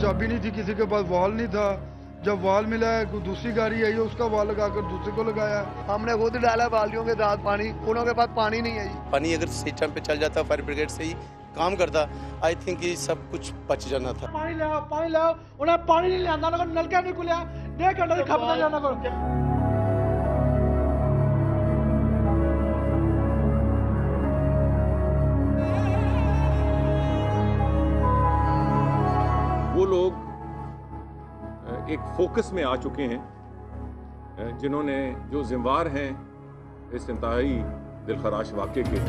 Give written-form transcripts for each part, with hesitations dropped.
चाबी नहीं थी, किसी के पास वाल नहीं था। जब वाल मिला है, कोई दूसरी गाड़ी आई है, उसका वाल लगाकर दूसरे को लगाया। हमने खुद डाला बाल्टियों के साथ पानी, उन्हों के पास पानी नहीं है जी। पानी अगर सही टाइम पे चल जाता, फायर ब्रिगेड से ही काम करता, आई थिंक ये सब कुछ बच जाना था। पानी लाओ, उन्हें पानी नहीं लिया, नलका नहीं खुलिया, 1.5 घंटे से खपता जाना को। वो लोग एक फोकस में आ चुके हैं जिन्होंने जो जिम्मेवार हैं इस इंतहाई दिलखराश वाक़े के।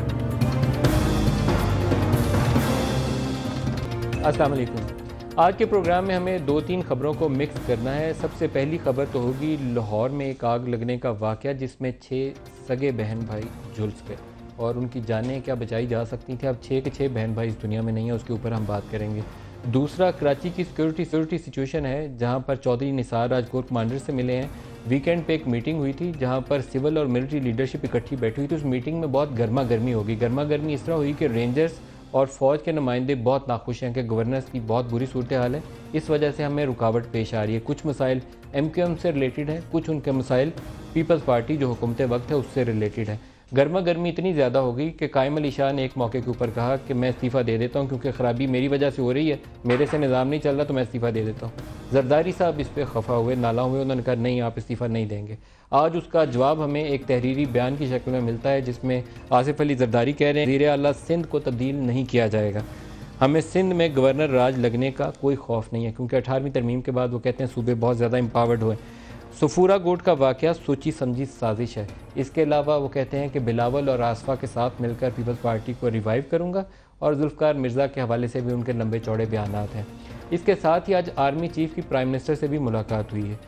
अस्सलाम वालेकुम। आज के प्रोग्राम में हमें 2-3 खबरों को मिक्स करना है। सबसे पहली खबर तो होगी लाहौर में एक आग लगने का वाक़या, जिसमें 6 सगे बहन भाई झुलस गए और उनकी जानें क्या बचाई जा सकती थी। अब 6 के 6 बहन भाई इस दुनिया में नहीं है, उसके ऊपर हम बात करेंगे। दूसरा, कराची की सिक्योरिटी सिचुएशन है, जहां पर चौधरी निसार राज कोर कमांडर से मिले हैं। वीकेंड पे एक मीटिंग हुई थी जहां पर सिविल और मिलिट्री लीडरशिप इकट्ठी बैठी हुई थी। उस मीटिंग में बहुत गर्मा गर्मी होगी। गर्मा गर्मी इस तरह हुई कि रेंजर्स और फ़ौज के नुमाइंदे बहुत नाखुश हैं कि गवर्नर्स की बहुत बुरी सूरत हाल है, इस वजह से हमें रुकावट पेश आ रही है। कुछ मसाइल MQM से रिलेटेड है, कुछ उनके मसाइल पीपल्स पार्टी जो हुकूमत वक्त है उससे रिलेटेड है। गर्मा गर्मी इतनी ज़्यादा हो गई कि कायम अली शाह ने एक मौके के ऊपर कहा कि मैं इस्तीफ़ा दे देता हूँ, क्योंकि ख़राबी मेरी वजह से हो रही है, मेरे से निज़ाम नहीं चल रहा, तो मैं इस्तीफ़ा दे देता हूँ। जरदारी साहब इस पर खफा हुए, नाला हुए, उन्होंने कहा नहीं, आप इस्तीफ़ा नहीं देंगे। आज उसका जवाब हमें एक तहरीरी बयान की शक्ल में मिलता है, जिसमें आसिफ अली जरदारी कह रहे हैं ज़ीर आला सिंध को तब्दील नहीं किया जाएगा। हमें सिंध में गवर्नर राज लगने का कोई खौफ नहीं है, क्योंकि 18वीं तरमीम के बाद वो कहते हैं सूबे बहुत ज़्यादा एम्पावर्ड हुए। सफूरा गोट का वाक़या सोची समझी साजिश है। इसके अलावा वो कहते हैं कि बिलावल और आसफा के साथ मिलकर पीपल्स पार्टी को रिवाइव करूँगा, और जुल्फ़िकार मिर्ज़ा के हवाले से भी उनके लंबे चौड़े बयानात हैं। इसके साथ ही आज आर्मी चीफ़ की प्राइम मिनिस्टर से भी मुलाकात हुई है।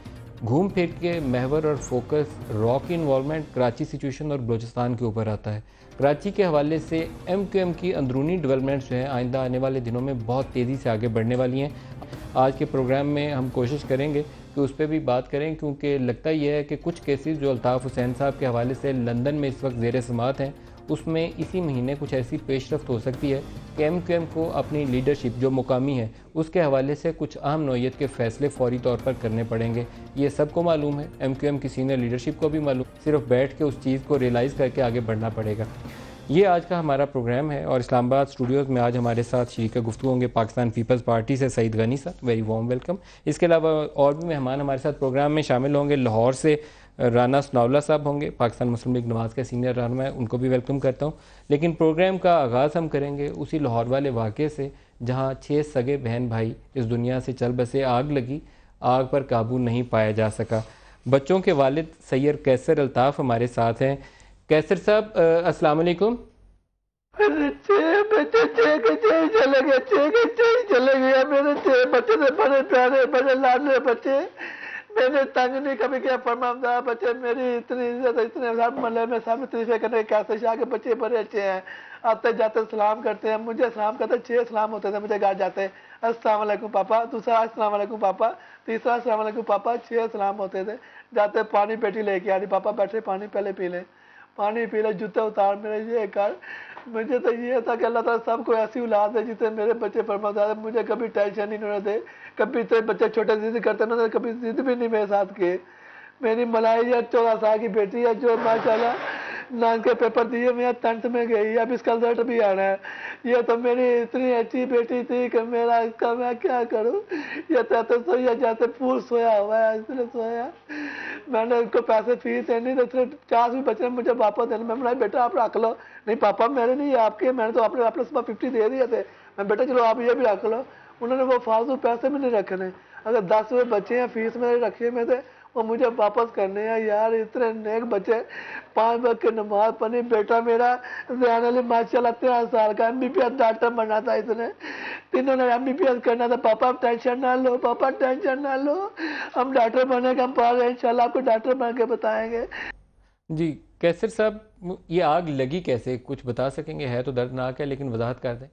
घूम फिर के महवर और फोकस रॉ की इन्वॉल्वमेंट, कराची सिचुएशन और बलूचिस्तान के ऊपर आता है। कराची के हवाले से MQM की अंदरूनी डेवलपमेंट्स जो हैं आइंदा आने वाले दिनों में बहुत तेज़ी से आगे बढ़ने वाली हैं। आज के प्रोग्राम में हम कोशिश करेंगे कि उस पर भी बात करें, क्योंकि लगता यह है कि कुछ केसेस जो अल्ताफ़ हुसैन साहब के हवाले से लंदन में इस वक्त ज़ेर समात हैं, उसमें इसी महीने कुछ ऐसी पेशरफ्त हो सकती है कि MQM को अपनी लीडरशिप जो मुकामी है उसके हवाले से कुछ अहम नौइयत के फ़ैसले फ़ौरी तौर पर करने पड़ेंगे। ये सबको मालूम है, MQM की सीनियर लीडरशिप को भी मालूम, सिर्फ बैठ के उस चीज़ को रियलाइज़ करके आगे बढ़ना पड़ेगा। ये आज का हमारा प्रोग्राम है, और इस्लामाबाद स्टूडियोज़ में आज हमारे साथ शरीक गुफ्तगू होंगे पाकिस्तान पीपल्स पार्टी से सईद गनी साहब, वेरी वार्म वेलकम। इसके अलावा और भी मेहमान हमारे साथ प्रोग्राम में शामिल होंगे। लाहौर से राना सनाउल्लाह साहब होंगे, पाकिस्तान मुस्लिम लीग नवाज़ के सीनियर रहनुमा है, उनको भी वेलकम करता हूँ। लेकिन प्रोग्राम का आगाज़ हम करेंगे उसी लाहौर वाले वाक़े से, जहाँ 6 सगे बहन भाई इस दुनिया से चल बसे। आग लगी, आग पर काबू नहीं पाया जा सका। बच्चों के वालिद सैयद कैसर अल्ताफ़ हमारे साथ हैं। कैसर साहब अस्सलाम वालेकुम। मेरे 6 बच्चे 6 के 6 चले गए, 6 के 6 चले गए। मेरे 6 बच्चे थे, बड़े प्यारे, बड़े लाडले बच्चे। मैंने तंग नहीं कभी किया, फरमामदार बच्चे, मेरी इतनी इज्जत, इतने महल में सब तरीफे करने। कैसे शाह के बच्चे बड़े अच्छे हैं, आते जाते सलाम करते हैं, मुझे सलाम करते। 6 सलाम होते थे मुझे घर जाते। अस्सलाम वालेकुम पापा, दूसरा अस्सलाम वालेकुम पापा, तीसरा अस्सलाम वालेकुम पापा। 6 सलाम होते थे। जाते पानी पेटी लेके आ रही, पापा बैठे पानी पहले पी ले, पानी पी ले, जूते उतार मेरे, ये कर। मुझे तो ये था कि अल्लाह ताला सबको ऐसी औलाद है जिससे मेरे बच्चे फरमाता है, मुझे कभी टेंशन नहीं होने दे। कभी तो बच्चे छोटे जिद करते ना, कभी जिद भी नहीं मेरे साथ किए। मेरी मलाई है 14 साल की बेटी है, जो माशाल्लाह 9 के पेपर दिए, मैं 10th में गई, अब इसका रिजल्ट भी आना है। ये तो मेरी इतनी अच्छी बेटी थी कि मेरा इसका मैं क्या करूं। ये तो सोया जैसे फूल सोया हुआ है, इसलिए सोया। मैंने उसको पैसे फीस देनी, तो सिर्फ 50 भी बचे, मुझे वापस देने। मैं बोला बेटा आप रख लो। नहीं पापा मेरे नहीं, आपके, मैंने तो अपने सुबह 50 दे दिए थे। मैं बेटा चलो आप ये भी रख लो। उन्होंने वो फालतू पैसे भी नहीं रखने। अगर 10 रुपये बचे हैं फीस में रखे में थे, वो मुझे वापस करने हैं। यार इतने नेक बच्चे, 5 वक्त की नमाज पढ़ी। बेटा मेरा ज़ैन अली माशाल्लाह 13 साल का MBBS डॉक्टर बनना था, इसने तीनों ने MBBS करना था। पापा टेंशन ना लो, पापा टेंशन ना लो, हम डॉक्टर बने का, हम पढ़ रहे हैं, इंशाल्लाह आपको डॉक्टर बन के बताएंगे। जी कैसर साहब, ये आग लगी कैसे, कुछ बता सकेंगे? है तो दर्दनाक है, लेकिन वजाहत कर दें।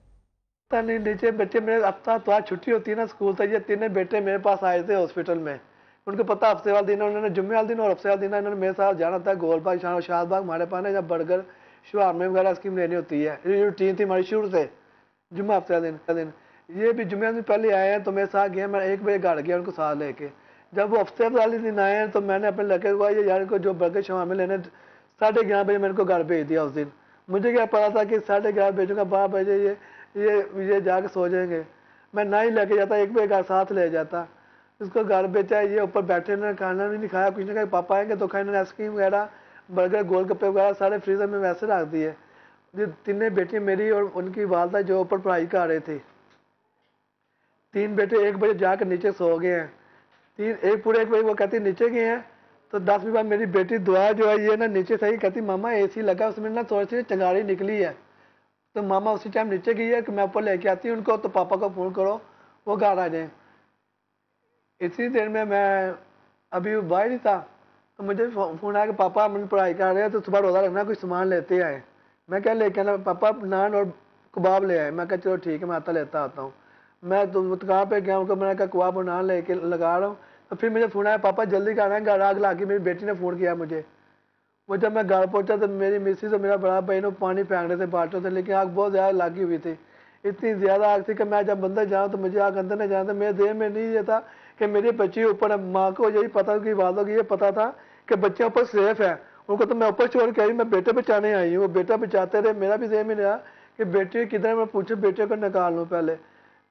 पता नहीं, नीचे बच्चे मेरे हफ्ता तो आज छुट्टी होती है ना स्कूल से, ये तीनों बेटे मेरे पास आए थे हॉस्पिटल में। उनको पता हफ्ते वाले दिन उन्होंने, जुम्मे वाले दिन और हफ्ते वाले दिन इन्होंने मेरे साथ जाना था गोलबाग, शाहबाग, माड़े पाने, जब बर्गर शुहार में वगैरह स्कीम लेनी होती है। ये रूटीन थी हमारी शुरू से, जुम्मा हफ्ते वाले दिन। ये भी जुम्मे दिन पहले आए हैं तो मेरे साथ गए, मैं 1 बजे घर गया उनको साथ लेके। जब वो हफ्ते वाले दिन आए हैं तो मैंने अपने लड़के को ये यार को जो बर्गर शवामे लेने 11:30 बजे मैंने को घर भेज दिया उस दिन। मुझे क्या पता था कि 11:30 भेजूँगा, 12 बजे ये जाके सो जाएंगे। मैं ना ही लेके जाता, 1 बजे घर साथ ले जाता, इसको घर बेचा। ये ऊपर बैठे, इन्होंने खाना भी नहीं खाया, कुछ नहीं खाया। पापा आएंगे तो खाए, इन्होंने आइसक्रीम वगैरह, बर्गर, गोलगप्पे वगैरह सारे फ्रीजर में वैसे रख दिए। ये तीनों बेटियाँ मेरी और उनकी वालदा जो ऊपर पढ़ाई कर रहे थे, 3 बेटे 1 बजे जाकर नीचे सो गए हैं। पूरे 1 बजे वो कहती नीचे गए हैं तो 10 मिनट बाद मेरी बेटी दुआ जो है ये ना नीचे सही कहती मामा AC लगा, उसमें ना थोड़ी सी चंगारी निकली है। तो मामा उसी टाइम नीचे गई है कि मैं ऊपर लेके आती हूँ उनको, तो पापा को फ़ोन करो वो घर आ जाए। इसी देर में मैं अभी बाहर ही था तो मुझे फ़ोन आया कि पापा हम पढ़ाई कर रहे हैं तो सुबह रोज़ा रखना, कुछ सामान लेते आए। मैं क्या लेके आना? पापा नान और कबाब ले आए। मैं कहा चलो ठीक है, मैं आता हूँ। मैं तो दुकान पे गया, उनको मैंने कहा कबाब और नान लेके लगा रहा हूँ। तो फिर मुझे फ़ोन आया पापा जल्दी करना है, घर आग लगी। मेरी बेटी ने फ़ोन किया मुझे। वो जब मैं घर पहुँचा तो मेरी मिसेस और मेरा बड़ा भाई ने पानी फेंक रहे थे बाल्टों से, लेकिन आग बहुत ज़्यादा लगी हुई थी। इतनी ज़्यादा आग थी कि मैं जब अंदर जाऊँ तो मुझे आग अंदर नहीं जाना था। मेरे देह में नहीं ये था कि मेरी बच्ची ऊपर है। माँ को यही पता कि वालों को ये पता था कि बच्चे ऊपर सेफ है। उनको तो मैं ऊपर छोड़ के आई, मैं बेटे बचाने आई हूँ। वो बेटा बचाते रहे, मेरा भी देह में रहा कि बेटी किधर, मैं पूछूँ बेटे को निकाल लूँ पहले।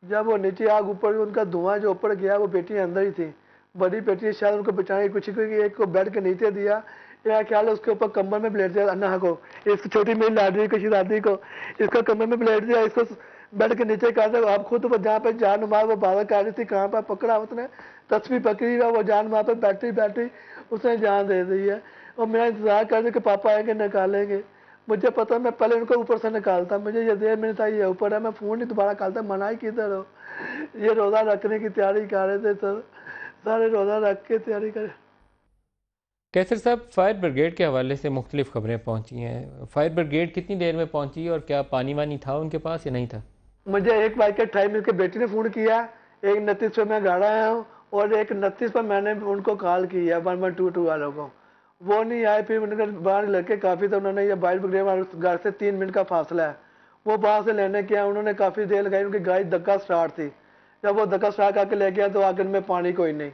जब वो नीचे आग ऊपर, उनका धुआं जो ऊपर गया, वो बेटी अंदर ही थी। बड़ी बेटी शायद उनको बचाने की कोशिश की, एक को बेड के नीचे दिया, या ख्याल है उसके ऊपर कमर में ब्लेड दिया अन्ना को, इसकी छोटी मेरी लाडली को, शिरादी को, इसको कमर में ब्लेड दिया, इसको बेड के नीचे कर दे। आप खुद जहाँ पे जान मार वो बात कर रही थी, कहाँ पर पकड़ा उसने, तस्वीर पकड़ी हुआ, वो जान मार पर बैठी उसने जान दे दी है। और मेरा इंतजार कर रहे कि पापा आएंगे निकालेंगे। मुझे पता, मैं पहले उनको ऊपर से निकालता, मुझे ये देर में था ये ऊपर है, मैं फ़ोन नहीं दोबारा निकालता, मनाई किधर हो। ये रोज़ा रखने की तैयारी कर रहे थे सर, सारे रोज़ा रख के तैयारी करें। कैसर साहब, फायर ब्रिगेड के हवाले से मुख्तलिफ खबरें पहुंची हैं। फायर ब्रिगेड कितनी देर में पहुंची और क्या पानी वानी था उनके पास या नहीं था? मुझे 1 बज के 28 मिनट के बेटी ने फ़ोन किया, 1:29 पर मैं घर आया हूँ और 1:29 पर मैंने उनको कॉल की है 1122 वालों को। वो नहीं आए, फिर उनके बाहर लड़के काफ़ी थे, उन्होंने ये फायर ब्रिगेड घर से 3 मिनट का फासला है, वो बाहर से लेने के आए। उन्होंने काफ़ी देर लगाई, उनकी गाड़ी धक्का स्टार्ट थी। जब वो धक्का स्टार्ट करके ले गया तो आगे में पानी कोई नहीं।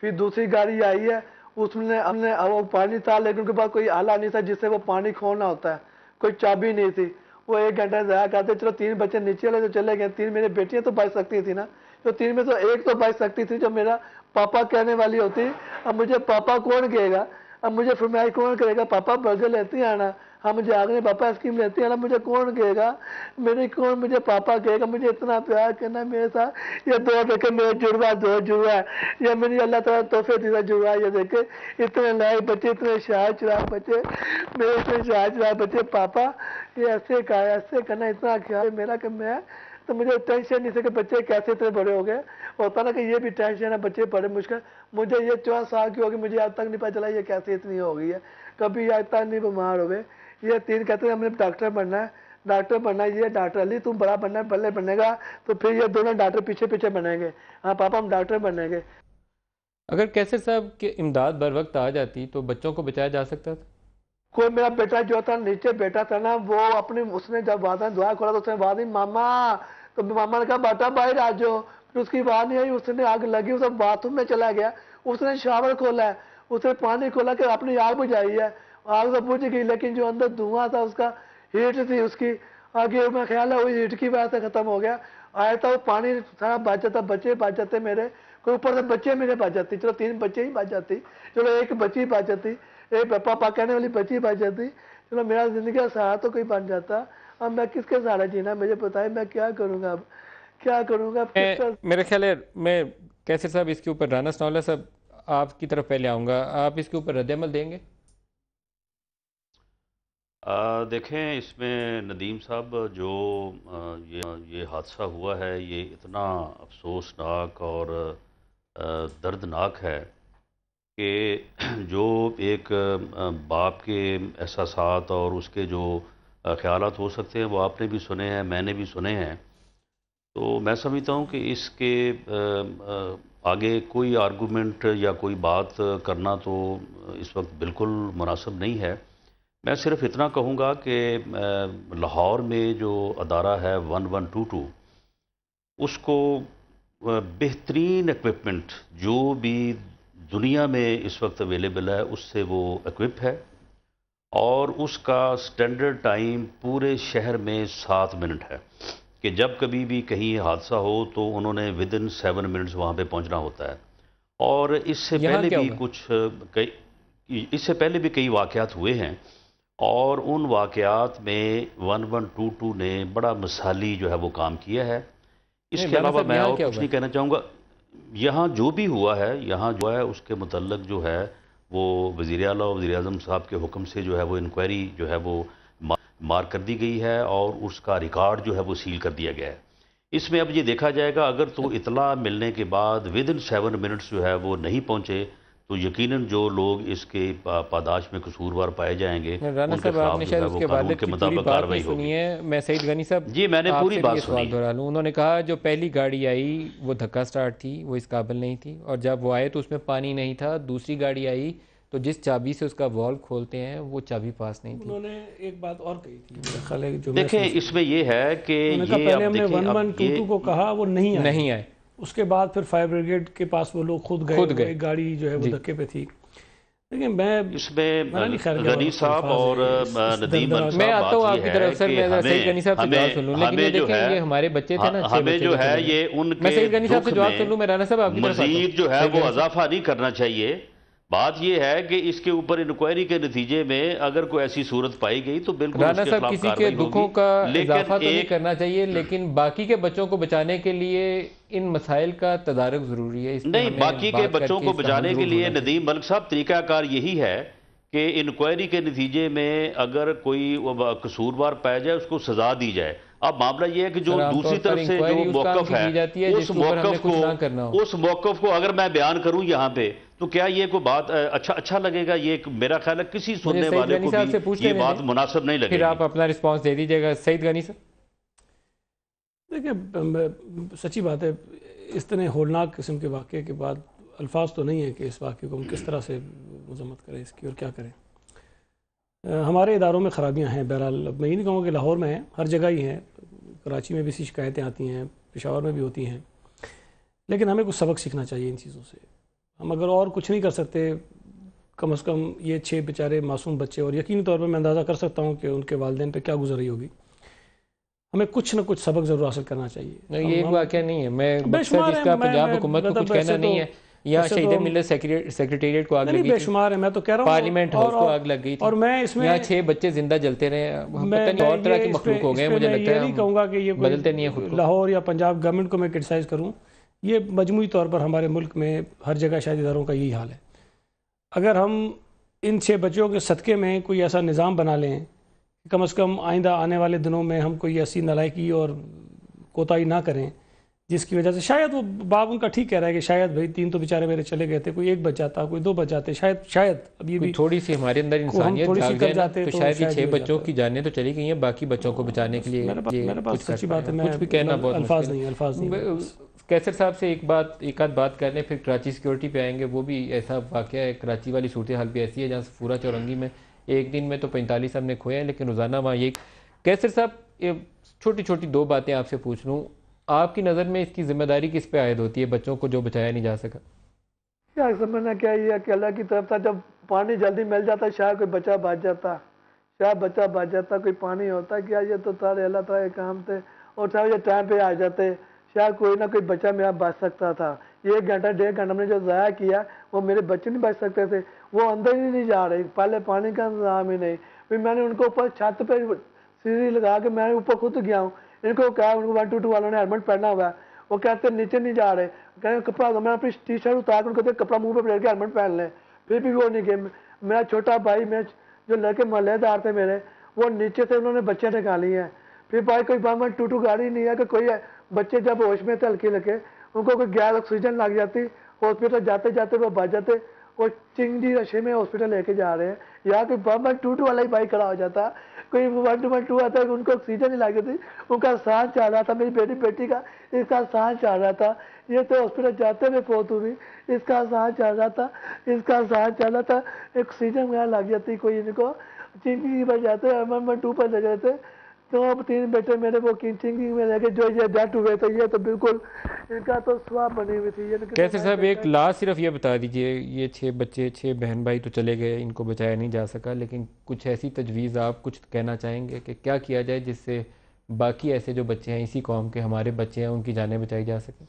फिर दूसरी गाड़ी आई है, उसमें हमने वो पानी था लेकिन उनके पास कोई आला नहीं था जिससे वो पानी खोलना होता है, कोई चाबी नहीं थी। वो 1 घंटा ज़ाया करते, चलो 3 बच्चे नीचे वाले तो चले गए, 3 मेरी बेटियाँ तो बच सकती थी ना, तो 3 में तो 1 तो बच सकती थी जो मेरा पापा कहने वाली होती। अब मुझे पापा कौन कहेगा, अब मुझे फरमाइश कौन करेगा, पापा बर्गर लेते आना, हाँ मुझे आगे पापा आइसक्रीम लेते आना, मुझे कौन कहेगा, मुझे पापा कहेगा। मुझे इतना प्यार करना मेरे साथ। ये 2 देखे मेरे जुड़वा, 2 जुड़वा है, ये मेरी अल्लाह ताला तोहफे दीदा जुड़वा। ये देखे इतने लायक बच्चे, इतने शाह चुराग बच्चे, मेरे इतने शाह चुराग बच्चे। पापा ये ऐसे कहा, ऐसे करना, इतना ख्याल मेरा कि मैं तो मुझे टेंशन नहीं था कि बच्चे कैसे इतने बड़े हो गए। होता ना कि ये भी टेंशन है, बच्चे बड़े मुश्किल। मुझे ये 14 साल की होगी, मुझे आज तक नहीं पता चला ये कैसे इतनी हो गई है, कभी आज तक नहीं बीमार हो गए। ये 3 कहते हैं हमने डॉक्टर बनना है, डॉक्टर बनना है। ये डॉक्टर अली तुम बड़ा बनना है, पहले बनेगा तो फिर ये दोनों डॉक्टर पीछे पीछे बनेंगे। हाँ पापा हम डॉक्टर बनेंगे। अगर कैसर साहब की इमदाद बर वक्त आ जाती तो बच्चों को बचाया जा सकता था? कोई मेरा बेटा जो था नीचे बेटा था ना, वो अपने उसने जब वादा दुआ खोला तो उसने वादी मामा, तो मामा ने कहा बेटा बाहर आ जाओ। फिर उसकी बात नहीं आई, उसने आग लगी, उस बाथरूम में चला गया, उसने शावर खोला है, उसने पानी खोला के अपनी आग बुझाई है। आग तो बुझ गई लेकिन जो अंदर धुआं था उसका हीट थी उसकी, आगे मैं ख्याल है वही हीट की वजह से खत्म हो गया। आया था वो पानी सारा बच जाता, बच्चे बच जाते मेरे, कोई ऊपर से बच्चे मेरे बच जाती, चलो 3 बच्चे ही बच जाती, चलो 1 बच्ची बच जाती, एक पापा कहने वाली बच्ची बच जाती, चलो मेरा जिंदगी का सहारा तो कोई बन जाता। अब मैं किसके सहारा जीना, मुझे पता है मैं क्या करूँगा, अब क्या करूँगा। मेरे ख्याल है मैं कैसर साहब इसके ऊपर राना सनौला साहब आपकी तरफ पहले आऊँगा, आप इसके ऊपर रद्द-ए-अमल देंगे? देखें इसमें नदीम साहब जो ये हादसा हुआ है ये इतना अफसोसनाक और दर्दनाक है कि जो एक बाप के एहसासात और उसके जो ख़यालात हो सकते हैं वो आपने भी सुने हैं, मैंने भी सुने हैं। तो मैं समझता हूँ कि इसके आगे कोई आर्गूमेंट या कोई बात करना तो इस वक्त बिल्कुल मुनासिब नहीं है। मैं सिर्फ इतना कहूँगा कि लाहौर में जो अदारा है 1122 उसको बेहतरीन इक्विपमेंट जो भी दुनिया में इस वक्त अवेलेबल है उससे वो इक्विप है, और उसका स्टैंडर्ड टाइम पूरे शहर में 7 मिनट है कि जब कभी भी कहीं हादसा हो तो उन्होंने विद इन 7 मिनट्स वहाँ पे पहुँचना होता है। और इससे पहले भी कई वाक़यात हुए हैं, और उन वाक़यात में 1122 ने बड़ा मिसाली जो है वो काम किया है। इसके अलावा मैं और कुछ नहीं कहना चाहूँगा। यहाँ जो भी हुआ है, यहाँ जो है उसके मुतल्लक जो है वो वज़ीर आला और वज़ीर आज़म साहब के हुक्म से जो है वो इंक्वायरी जो है वो मार्क कर दी गई है, और उसका रिकॉर्ड जो है वो सील कर दिया गया है। इसमें अब ये देखा जाएगा, अगर तो इतला मिलने के बाद विद इन 7 मिनट्स जो है वो नहीं पहुँचे तो यकीनन जो लोग इसके पादाश में कसूरवार पाए जाएंगे राना साहब, आपने शायद उसके वालिद की पूरी बात नहीं सुनी है। मैं सईद गनी साहब जी, मैंने पूरी बात सुनी। दोहरा लूँ। उन्होंने कहा जो पहली गाड़ी आई वो धक्का स्टार्ट थी, वो इस काबिल नहीं थी, और जब वो आए तो उसमें पानी नहीं था। दूसरी गाड़ी आई तो जिस चाबी से उसका वॉल्व खोलते हैं वो चाबी पास नहीं थी। उन्होंने एक बात और कही थी, देखें इसमें ये है कि ये पहले हमने 1122 को कहा, वो नहीं आए। उसके बाद फिर फायर ब्रिगेड के पास वो लोग खुद गए। एक गाड़ी जो है वो धक्के पे थी। लेकिन मैं इसमें गनी साहब और नदीम मैं आता हूँ आपकी तरफ से, मैं सईद गनी साहब से जवाब सुन लूँ। लेकिन ये देखें, ये हमारे बच्चे थे ना, हमें जो है ये उनके मैं सईद गनी साहब से जवाब सुन लूँ। मैं राना साहब आपकी तरफ मजीद जो है वो इजाफा नहीं करना चाहिए। बात यह है कि इसके ऊपर इंक्वायरी के नतीजे में अगर कोई ऐसी सूरत पाई गई तो बिल्कुल राना साहब किसी के दुखों का इजाफा तो नहीं करना चाहिए, लेकिन बाकी के बच्चों को बचाने के लिए इन मसाइल का तदारुक जरूरी है। नहीं, बाकी के बच्चों को बचाने के लिए नदीम मलिक साहब तरीकाकार यही है कि इंक्वायरी के नतीजे में अगर कोई कसूरवार पाया जाए उसको सजा दी जाए। अब मामला यह है कि जो दूसरी तरफ से जो मौकफ है उस मौकफ को अगर मैं बयान करूं यहाँ पे तो क्या ये कोई बात अच्छा लगेगा? ये मेरा ख्याल है किसी सुनने वाले को भी ये बात मुनासिब नहीं लगेगी। फिर आप अपना रिस्पांस दे दीजिएगा सईद गनी साहब। देखिए, सच्ची बात है, इस तरह होलनाक किस्म के वाक़े के बाद अल्फाज तो नहीं है कि इस वाक़े को हम किस तरह से मजम्मत करें इसकी और क्या करें। हमारे इदारों में ख़राबियाँ हैं। बहरहाल मैं ये नहीं कहूँगा कि लाहौर में है, हर जगह ही हैं। कराची में भी ऐसी शिकायतें आती हैं, पेशावर में भी होती हैं, लेकिन हमें कुछ सबक सीखना चाहिए इन चीज़ों से। हम अगर और कुछ नहीं कर सकते, कम से कम ये 6 बेचारे मासूम बच्चे, और यकीनी तौर पर मैं अंदाज़ा कर सकता हूँ कि उनके वालिदैन पे क्या गुजर रही होगी, हमें कुछ न कुछ सबक ज़रूर हासिल करना चाहिए। ये एक वाक़या नहीं है, मैं इसका पंजाब हुकूमत को कुछ कहना नहीं है। यहाँ शहीद मिलत सेक्रेटेरिएट को आग लगी, बेशुमार है, मैं तो कह रहा हूँ पार्लियामेंट हाउस को आग लग गई थी, और मैं इसमें यहाँ 6 बच्चे जिंदा जलते रहे। पता नहीं और तरह की मखलूक हो गए। मुझे लगता है नहीं कहूँगा कि ये बदलते नहीं है खुद को। लाहौर या पंजाब गवर्नमेंट को मैं क्रिटिसाइज़ करूँ, ये मजमूई तौर पर हमारे मुल्क में हर जगह शायद इदारों का यही हाल है। अगर हम इन 6 बच्चों के सदक़े में कोई ऐसा निज़ाम बना लें, कम से कम आइंदा आने वाले दिनों में हम कोई ऐसी नालायकी और कोताही ना करें जिसकी वजह से शायद वो बाप उनका ठीक कह रहा है कि शायद भाई 3 तो बेचारे मेरे चले गए थे, कोई 1 बच जाता, कोई 2 बच जाते, शायद अब ये भी थोड़ी सी हमारे अंदर इंसानियत जाग जाए तो शायद ये 6 बच्चों की जानें तो चली गई हैं, बाकी बच्चों को बचाने के लिए मेरे पास सच्ची बात है, कुछ भी कहना बहुत अल्फाज नहीं। कैसर साहब से एक आध बात कर लें, फिर कराची सिक्योरिटी पे आएंगे। वो भी ऐसा वाक़या है, कराची वाली सूरत हाल भी ऐसी है जहाँ पूरा चौरंगी में एक दिन में तो 45 हमने खोए हैं, लेकिन रोज़ाना वहाँ ये। कैसर साहब, छोटी छोटी 2 बातें आपसे पूछ लूँ, आपकी नज़र में इसकी जिम्मेदारी किस पे आयद होती है, बच्चों को जो बचाया नहीं जा सका? क्या समझना क्या ये कि अल्लाह की तरफ था, जब पानी जल्दी मिल जाता शायद कोई बच्चा बच जाता, कोई पानी होता क्या, ये तो सारे अल्लाह ताला के काम थे, और सारे टाइम पे आ जाते, शायद कोई ना कोई बच्चा मेरा बच सकता था। ये 1 घंटा 1.5 घंटा हमने जो ज़ाया किया वो मेरे बच्चे नहीं बच सकते थे, वो अंदर ही नहीं जा रहे, पहले पानी का इंतजाम ही नहीं। फिर मैंने उनको ऊपर छत पे सीढ़ी लगा के मैं ऊपर खुद गया हूँ, इनको कहा, उनको 122 वालों ने हेलमेट पहना हुआ है, वो कहते नीचे नहीं जा रहे, कहें कपड़ा, मैं अपनी टी-शर्ट उतार कर उनको कपड़ा मुंह पे पकड़ के हेलमेट पहन लें, फिर भी वो नहीं गए। मेरा छोटा भाई, मैं जो लड़के मोहल्लेदार थे मेरे, वो नीचे से उन्होंने बच्चे निकाली हैं। फिर भाई कोई 122 गाड़ी नहीं है कि कोई बच्चे जब होश में थे हल्के लगे, उनको कोई गैस ऑक्सीजन लग जाती, हॉस्पिटल जाते जाते वो बच जाते, वो चिंगड़ी रशे में हॉस्पिटल लेके जा रहे हैं। यहाँ कोई 122 वाला ही बाइक खड़ा हो जाता, कोई 122 आता है, उनको ऑक्सीजन ही लगी थी, उनका सांस चल रहा था, मेरी बेटी का इसका सांस चल रहा था, ये तो हॉस्पिटल जाते हुए फोत हुई, इसका सांस चल रहा था, ऑक्सीजन वगैरह लग जाती, कोई इनको चिंगड़ी बच जाते, 112 पर लग जाते, तो 3 बेटे मेरे वो थिंकिंग में लगे जो ये डेथ हुए थे, ये तो बिल्कुल इनका तो स्वाब बनी हुई थी। कैसर साहब एक लास्ट सिर्फ ये बता दीजिए, ये 6 बच्चे 6 बहन भाई तो चले गए, इनको बचाया नहीं जा सका, लेकिन कुछ ऐसी तजवीज़ आप कुछ कहना चाहेंगे कि क्या किया जाए जिससे बाकी ऐसे जो बच्चे हैं इसी कौम के हमारे बच्चे हैं उनकी जानें बचाई जा सकें?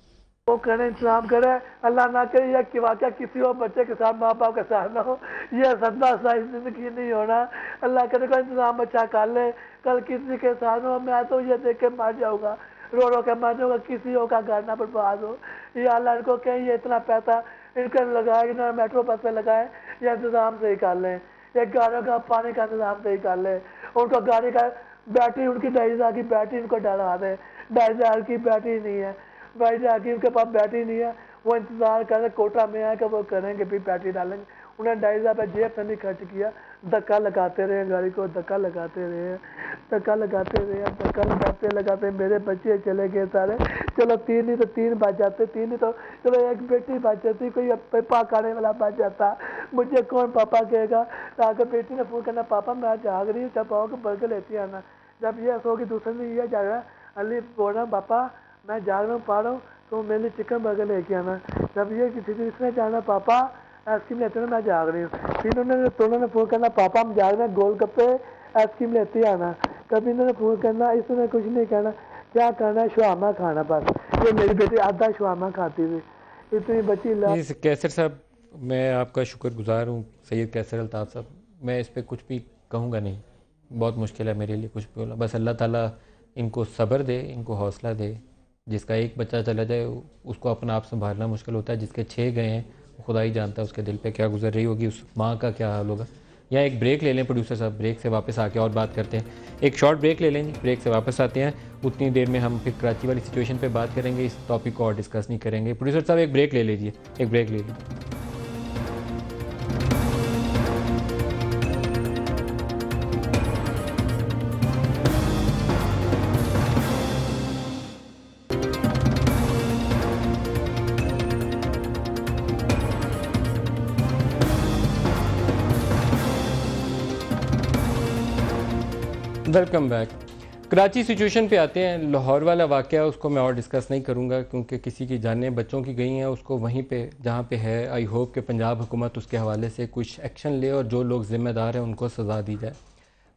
वो करें, इंतजाम करें, अल्लाह ना करे या कि वाक़या किसी और बच्चे के साथ माँ बाप के साथ ना हो, ये सदमा सा जिंदगी नहीं होना। अल्लाह करे कोई इंतजाम अच्छा कर ले, कल किसी के साथ हो, मैं तो ये देख के मर जाऊँगा, रो रो के मर जाऊँगा, किसी और का घर ना बर्बाद हो। ये अल्लाह इनको कहें ये इतना पैसा इनके लगाए कि ना मेट्रो बस पे लगाए या इंतज़ाम से ही कर लें, या गाड़ियों का पानी का इंतज़ाम से ही कर लें, उनको गाड़ी का बैटरी उनकी 2,500 की बैटरी इनको डरा दें। 2,500 की बैटरी नहीं है, भाई जाके उनके पास बैटरी नहीं है, वो इंतज़ार कर रहे कोटा में आए कि वो करेंगे भी बैटरी डालेंगे। उन्हें 2,500 रुपये जेब से नहीं खर्च किया, धक्का लगाते रहे गाड़ी को, धक्का लगाते रहे, धक्का लगाते रहे, धक्का लगाते लगाते मेरे बच्चे चले गए सारे। चलो 3 नहीं तो 3 बच जाते, 3 नहीं तो चलो 1 बेटी बच जाती, कोई पापा खाने वाला बच जाता, मुझे कौन पापा कहेगा। आकर बेटी ने फ़ोन करना, पापा मैं जाग रही हूँ, जब आओगे बर्गर लेती आना। जब ये सोगी दूसरे दिन ये जाग रहा अली बोल रहा पापा मैं जाग रहा हूँ पा रहा हूँ, तो मेरे लिए चिकन बर्गर लेके आना। जब ये किसी तीसरे जाना पापा आइसक्रीम लेते ना मैं जाग रही हूँ, फिर उन्होंने फ़ोन करना पापा हम जाग रहे हैं गोलगप्पे आइसक्रीम लेते आना। कभी इन्होंने फ़ोन करना, इसने कुछ नहीं कहना, क्या करना है शवामा खाना बस। ये मेरी बेटी आधा शवामा खाती थी, इतनी बच्ची। कैसर साहब मैं आपका शुक्रगुजार हूँ, सैयद कैसर अल्ताफ़ साहब, मैं इस पर कुछ भी कहूँगा नहीं, बहुत मुश्किल है मेरे लिए कुछ भी बोलना। बस अल्लाह ताला इनको सब्र दे, इनको हौसला दे। जिसका एक बच्चा चला जाए उसको अपना आप संभालना मुश्किल होता है, जिसके 6 गए हैं खुदा ही जानता है उसके दिल पे क्या गुजर रही होगी, उस माँ का क्या हाल होगा। या एक ब्रेक ले लें प्रोड्यूसर साहब, ब्रेक से वापस आके और बात करते हैं। एक शॉर्ट ब्रेक ले लें जी, ब्रेक से वापस आते हैं, उतनी देर में हम फिर कराची वाली सिचुएशन पे बात करेंगे, इस टॉपिक को और डिस्कस नहीं करेंगे। प्रोड्यूसर साहब एक ब्रेक ले लीजिए, एक ब्रेक ले लीजिए। Welcome back. कराची सिचुएशन पे आते हैं। लाहौर वाला वाक़या उसको मैं और डिस्कस नहीं करूँगा क्योंकि किसी की जानें बच्चों की गई हैं, उसको वहीं पे जहाँ पे है आई होप कि पंजाब हुकूमत उसके हवाले से कुछ एक्शन ले और जो लोग ज़िम्मेदार हैं उनको सज़ा दी जाए।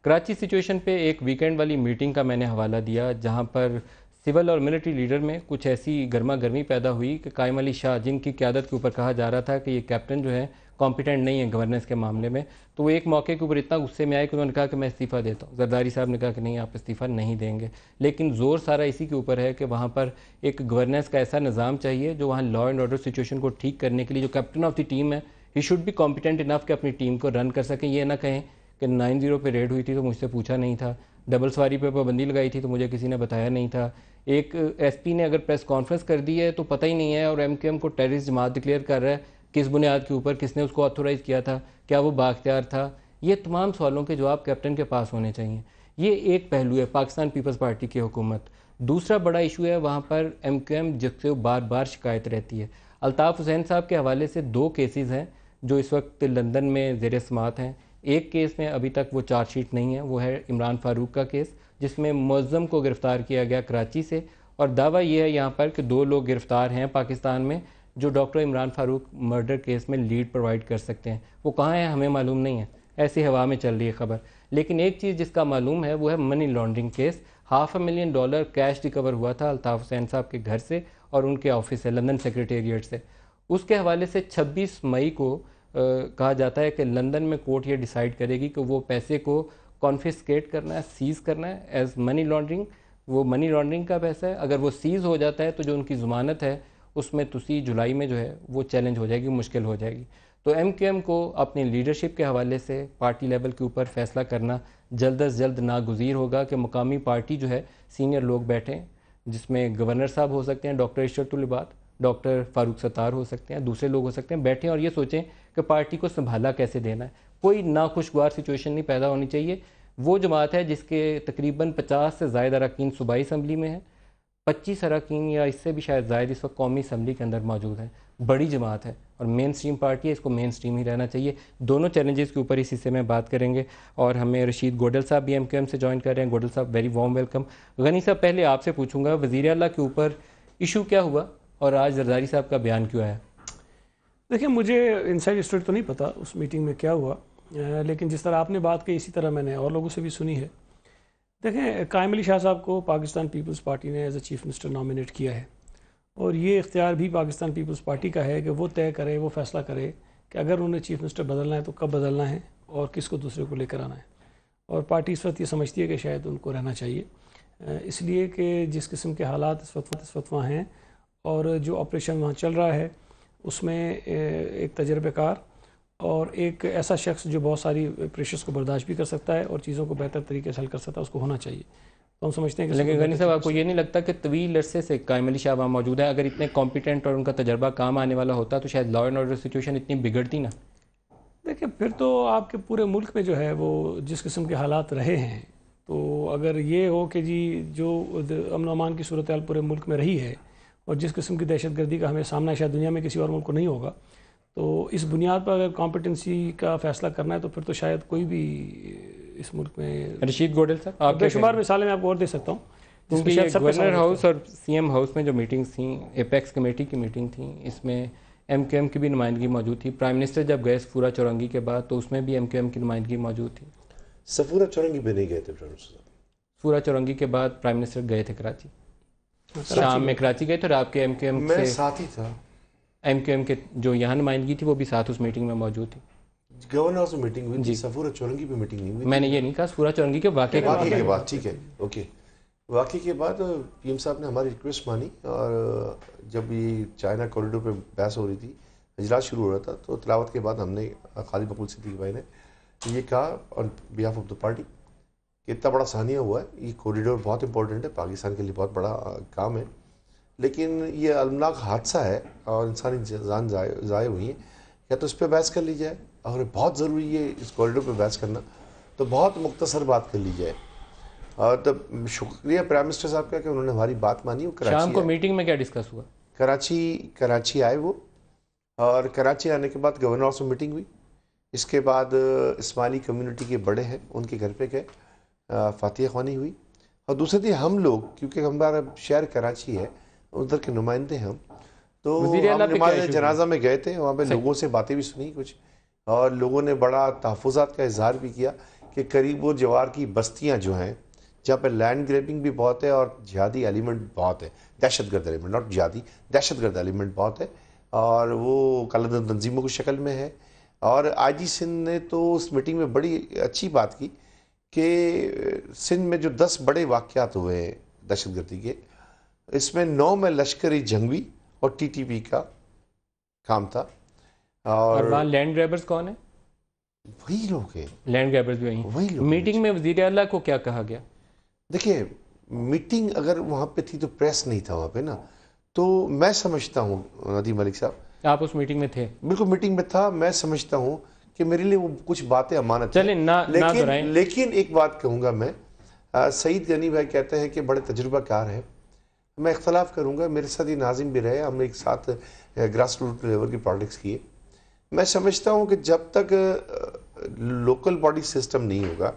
कराची सिचुएशन पे एक वीकेंड वाली मीटिंग का मैंने हवाला दिया जहाँ पर सिविल और मिलिट्री लीडर में कुछ ऐसी गर्मा गर्मी पैदा हुई कि कायम अली शाह जिनकी क़यादत के ऊपर कहा जा रहा था कि ये कैप्टन जो है कॉम्पिटेंट नहीं है गवर्नेंस के मामले में, तो वो एक मौके के ऊपर इतना गुस्से में आए कि उन्होंने कहा कि मैं इस्तीफ़ा देता हूँ। जरदारी साहब ने कहा कि नहीं आप इस्तीफ़ा नहीं देंगे, लेकिन ज़ोर सारा इसी के ऊपर है कि वहाँ पर एक गवर्नेंस का ऐसा निज़ाम चाहिए जो वहाँ लॉ एंड ऑर्डर सिचुएशन को ठीक करने के लिए जो कैप्टन ऑफ द टीम है he should be competent enough कि अपनी टीम को रन कर सकें। ये ना कहें कि 9-0 पे रेड हुई थी तो मुझसे पूछा नहीं था, डबल सवारी पे पाबंदी लगाई थी तो मुझे किसी ने बताया नहीं था, एक एसपी ने अगर प्रेस कॉन्फ्रेंस कर दी है तो पता ही नहीं है और एमक्यूएम को टेररिस्ट जमात डिक्लेयर कर रहा है, किस बुनियाद के ऊपर, किसने उसको ऑथोराइज़ किया था, क्या वो बाख्तियार था। ये तमाम सवालों के जवाब कैप्टन के पास होने चाहिए। ये एक पहलू है पाकिस्तान पीपल्स पार्टी की हुकूमत। दूसरा बड़ा इशू है वहाँ पर एमक्यूएम जिससे बार बार शिकायत रहती है। अल्ताफ़ हुसैन साहब के हवाले से 2 केसेस हैं जो इस वक्त लंदन में ज़ेर समात हैं। एक केस में अभी तक वो चार्जशीट नहीं है, वो है इमरान फारूक का केस जिसमें मुअज़्ज़म को गिरफ़्तार किया गया कराची से, और दावा ये है यहाँ पर कि 2 लोग गिरफ़्तार हैं पाकिस्तान में जो doctor Imran Farooq murder case में लीड प्रोवाइड कर सकते हैं। वो कहाँ हैं हमें मालूम नहीं है, ऐसी हवा में चल रही है खबर। लेकिन एक चीज़ जिसका मालूम है वो है money laundering case. $500,000 cash recover हुआ था अल्ताफ़ हुसैन साहब के घर से और उनके ऑफिस से, लंदन सेक्रेटेरिएट से। उसके हवाले से 26 मई को कहा जाता है कि लंदन में कोर्ट ये डिसाइड करेगी कि वो पैसे को कॉन्फिस्केट करना है, सीज़ करना है एज मनी लॉन्ड्रिंग। वो मनी लॉन्ड्रिंग का पैसा है, अगर वो सीज़ हो जाता है तो जो उनकी ज़मानत है उसमें तुसी जुलाई में जो है वो चैलेंज हो जाएगी, मुश्किल हो जाएगी। तो एमक्यूएम को अपनी लीडरशिप के हवाले से पार्टी लेवल के ऊपर फैसला करना जल्द अज जल्द नागुज़ीर होगा कि मुकामी पार्टी जो है सीनियर लोग बैठें, जिसमें गवर्नर साहब हो सकते हैं, डॉक्टर इशरतुल इबाद, डॉक्टर फारूक सत्तार हो सकते हैं, दूसरे लोग हो सकते हैं, बैठें और ये सोचें कि पार्टी को संभाला कैसे देना है। कोई नाखुशगवार सिचुएशन नहीं पैदा होनी चाहिए। वो जमात है जिसके तकरीबन 50 से ज़ायद अरकान सूबाई असम्बली में है, 25 अरकान या इससे भी शायद ज़ायद इस वक्त कौमी असम्बली के अंदर मौजूद हैं। बड़ी जमात है और मेन स्ट्रीम पार्टी है, इसको मेन स्ट्रीम ही रहना चाहिए। दोनों चैलेंजेस के ऊपर इस हिस्से में बात करेंगे और हमें रशीद गोडल साहब भी MQM से ज्वाइन कर रहे हैं। गोडल साहब वेरी वार्म वेलकम। गनी साहब पहले आपसे पूछूंगा, वज़ीर आला के ऊपर इशू क्या हुआ और आज जरदारी साहब का बयान क्यों आया? देखिए, मुझे इनसाइड स्टोरी तो नहीं पता उस मीटिंग में क्या हुआ, लेकिन जिस तरह आपने बात की इसी तरह मैंने और लोगों से भी सुनी है। देखें, कायम अली शाह साहब को पाकिस्तान पीपल्स पार्टी ने as a chief minister nominate किया है और ये इख्तियार भी पाकिस्तान पीपल्स पार्टी का है कि वो तय करे, वो फैसला करे कि अगर उन्हें चीफ मिनिस्टर बदलना है तो कब बदलना है और किसको दूसरे को लेकर आना है। और पार्टी इस वक्त ये समझती है कि शायद उनको रहना चाहिए, इसलिए कि जिस किस्म के हालात इस वक्त वहाँ हैं और जो ऑपरेशन वहाँ चल रहा है उसमें एक तजर्बेकार और एक ऐसा शख्स जो बहुत सारी प्रेशर्स को बर्दाश्त भी कर सकता है और चीज़ों को बेहतर तरीके से हल कर सकता है, उसको होना चाहिए। तो हम समझते हैं कि लेकिन गनी साहब, आपको ये नहीं लगता कि तवील अरसे से कायम अली शाह वहाँ मौजूद है, अगर इतने कॉम्पिटेंट और उनका तजर्बा काम आने वाला होता तो शायद लॉ एंड ऑर्डर सिचुएशन इतनी बिगड़ती ना? देखिए, फिर तो आपके पूरे मुल्क में जो है वो जिस किस्म के हालात रहे हैं, तो अगर ये हो कि जी जो अमन अमान की सूरत हाल पूरे मुल्क में रही है और जिस किस्म की दहशतगर्दी का हमें सामना शायद दुनिया में किसी और मुल्क को नहीं होगा, तो इस बुनियाद पर अगर कॉम्पिटेंसी का फैसला करना है तो फिर तो शायद कोई भी इस मुल्क में। रशीद गोडल साहब, आप बेशुमार मिसालें मैं आपको और दे सकता हूँ। गवर्नर हाउस और CM हाउस में जो मीटिंग्स थी, एपेक्स कमेटी की मीटिंग थी, इसमें MQM की भी नुमाइंदगी मौजूद थी। प्राइम मिनिस्टर जब गए सफूरा चौरंगी के बाद तो उसमें भी MQM की नुमाइंदगी मौजूद थी। सफूरा चौरंगी पे नहीं गए थे प्राइम मिनिस्टर? सफूरा चौरंगी के बाद प्राइम मिनिस्टर गए थे कराची, शाम में कराची गए थे और आपके MQM मैं साथ ही था। MQM के जो यहाँ नुमाइंदगी थी वो भी साथ उस मीटिंग में मौजूद थी। गवर्नर हाउस में मीटिंग हुई थी, सफूरा चौरंगी पे मीटिंग नहीं हुई। मैंने ये नहीं कहा, सफूरा चौरंगी के वाक़े के बाद। ठीक है, ओके। वाक़े के बाद PM साहब ने हमारी रिक्वेस्ट मानी और जब ये चाइना कॉरिडोर पे बहस हो रही थी, इजलास शुरू हो रहा था, तो तिलावत के बाद हमने खालिद मकबूल सिद्दीकी भाई ने ये कहा on behalf of the party कि इतना बड़ा सानिया हुआ है, ये कॉरिडोर बहुत इंपॉर्टेंट है, पाकिस्तान के लिए बहुत बड़ा काम है, लेकिन ये अलमनाक हादसा है और इंसानी जान ज़ाय हुई है, या तो इस पर बहस कर ली जाए, अगर बहुत ज़रूरी है इस कॉरिडोर पर बहस करना तो बहुत मुख्तसर बात कर ली जाए। और तब शुक्रिया प्राइम मिनिस्टर साहब का कि उन्होंने हमारी बात मानी। शाम को मीटिंग में क्या डिस्कस हुआ? कराची आए वो, और कराची आने के बाद गवर्नर हाउस में मीटिंग हुई। इसके बाद इस्माइली कम्युनिटी के बड़े हैं उनके घर पे गए, फातिहा ख्वानी हुई। और दूसरे दिन हम लोग, क्योंकि हमारा शहर कराची है, उधर के नुमाइंदे हम, तो हम नमाज़ जनाजा में गए थे, वहाँ पे लोगों से बातें भी सुनी कुछ, और लोगों ने बड़ा तहफ़्फ़ुज़ात का इज़हार भी किया कि करीब वो जवार की बस्तियाँ जो हैं जहाँ पर लैंड ग्रैबिंग भी बहुत है और जिहादी एलिमेंट बहुत है, दहशतगर्द एलिमेंट, नॉट जिहादी, दहशतगर्द एलिमेंट बहुत है, और वो कालाधन तंजीमों की शक्ल में है। और IG सिंध ने तो उस मीटिंग में बड़ी अच्छी बात की कि सिंध में जो 10 बड़े वाक़यात हुए हैं दहशतगर्दी के, इसमें 9 में लश्करी जंगवी और TTP का काम था। और वहाँ लैंड ग्रैबर्स कौन है? वही लोग हैं, लैंड ग्रैबर्स भी वही लोग। मीटिंग में वज़ीर आला को क्या कहा गया? देखिए, मीटिंग अगर वहाँ पे थी तो प्रेस नहीं था वहाँ पे ना, तो मैं समझता हूँ नदीम मलिक साहब, आप उस मीटिंग में थे? बिल्कुल मीटिंग में था। मैं समझता हूँ कि मेरे लिए वो कुछ बातें अमानत चलें ना, लेकिन एक बात कहूँगा मैं, सईद गनी भाई कहते हैं कि बड़े तजुर्बाकार है, मैं इख्तलाफ करूँगा। मेरे साथ ये नाजिम भी रहे, हम एक साथ ग्रास रूट लेवल की पॉलिटिक्स किए। मैं समझता हूँ कि जब तक लोकल बॉडी सिस्टम नहीं होगा,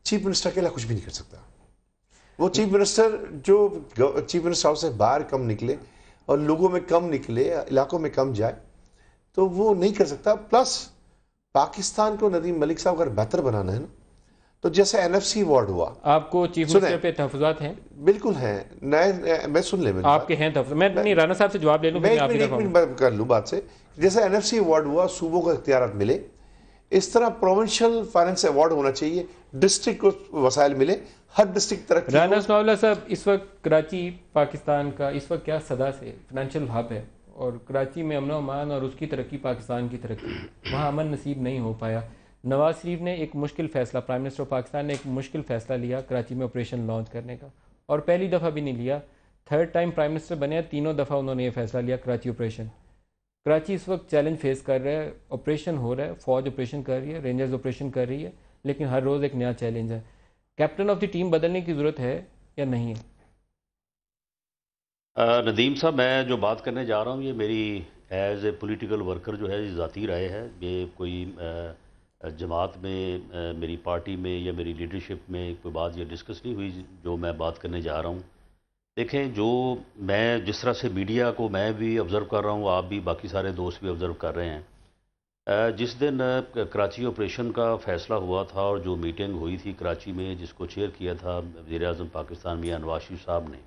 चीफ मिनिस्टर अकेला कुछ भी नहीं कर सकता। वो चीफ मिनिस्टर जो चीफ मिनिस्टर हाउस से बाहर कम निकले और लोगों में कम निकले, इलाकों में कम जाए, तो वो नहीं कर सकता। प्लस पाकिस्तान को नदीम मलिक साहब अगर बेहतर बनाना है ना, तो जैसे NFC अवार्ड हुआ, आपको चीफ मिनिस्टर पे तहफ़्फ़ुज़ात हैं? बिल्कुल हैं। नए मैं सुन ले, आपके हैं तहफ़्फ़ुज़ात? मैं नहीं, राना साहब से जवाब ले लूँ, मैं एक मिनट कर लूँ बात से। जैसे NFC अवार्ड हुआ, सूबों को इख्तियारात मिले, इस तरह प्रोविंशियल फाइनेंस अवार्ड होना चाहिए, डिस्ट्रिक्ट को वसाइल मिले, हर डिस्ट्रिक्ट तरक्की। राना सनाउल्लाह साहब, इस वक्त कराची पाकिस्तान का इस वक्त क्या सदा से फाइनेंशियल हब है, और कराची में अमन अमान और उसकी तरक्की पाकिस्तान की तरक्की, वहाँ अमन नसीब नहीं हो पाया। नवाज शरीफ ने एक मुश्किल फ़ैसला, प्राइम मिनिस्टर ऑफ पाकिस्तान ने एक मुश्किल फ़ैसला लिया कराची में ऑपरेशन लॉन्च करने का, और पहली दफ़ा भी नहीं लिया, 3rd टाइम प्राइम मिनिस्टर बने, तीनों दफ़ा उन्होंने ये फ़ैसला लिया कराची ऑपरेशन। कराची इस वक्त चैलेंज फेस कर रहा है, ऑपरेशन हो रहा है, फ़ौज ऑपरेशन कर रही है, रेंजर्स ऑपरेशन कर रही है, लेकिन हर रोज़ एक नया चैलेंज है। कैप्टन ऑफ द टीम बदलने की ज़रूरत है या नहीं है? नदीम साहब, मैं जो बात करने जा रहा हूँ ये मेरी एज ए पॉलिटिकल वर्कर जो है ये ज़ाती राय है। ये कोई जमात में मेरी पार्टी में या मेरी लीडरशिप में कोई बात ये डिस्कस नहीं हुई जो मैं बात करने जा रहा हूँ। देखें, जो मैं जिस तरह से मीडिया को मैं भी ऑब्ज़र्व कर रहा हूँ, आप भी, बाकी सारे दोस्त भी ऑब्ज़र्व कर रहे हैं। जिस दिन कराची ऑपरेशन का फ़ैसला हुआ था और जो मीटिंग हुई थी कराची में जिसको चेयर किया था वज़ीर-ए-आज़म पाकिस्तान मियां नवाज शरीफ साहब ने,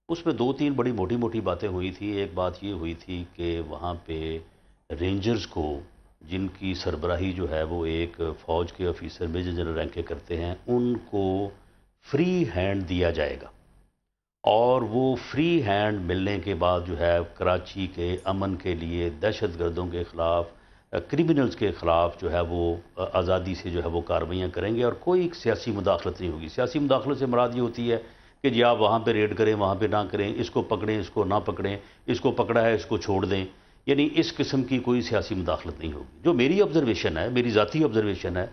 उसमें 2-3 बड़ी मोटी मोटी बातें हुई थी। एक बात ये हुई थी कि वहाँ पे रेंजर्स को, जिनकी सरबराही जो है वो एक फ़ौज के ऑफिसर मेजर जनरल रैंक के करते हैं, उनको फ्री हैंड दिया जाएगा और वो फ्री हैंड मिलने के बाद जो है कराची के अमन के लिए, दहशत गर्दों के ख़िलाफ़, क्रिमिनल्स के ख़िलाफ़ जो है वो आज़ादी से जो है वो कार्रवाइयाँ करेंगे और कोई सियासी मुदाखलत नहीं होगी। सियासी मुदाखलत से मुराद ये होती है कि जी आप वहाँ पे रेड करें, वहाँ पे ना करें, इसको पकड़ें, इसको ना पकड़ें, इसको पकड़ा है इसको छोड़ दें, यानी इस किस्म की कोई सियासी मुदाखलत नहीं होगी। जो मेरी ऑब्ज़र्वेशन है, मेरी ज़ाती ऑब्ज़र्वेशन है,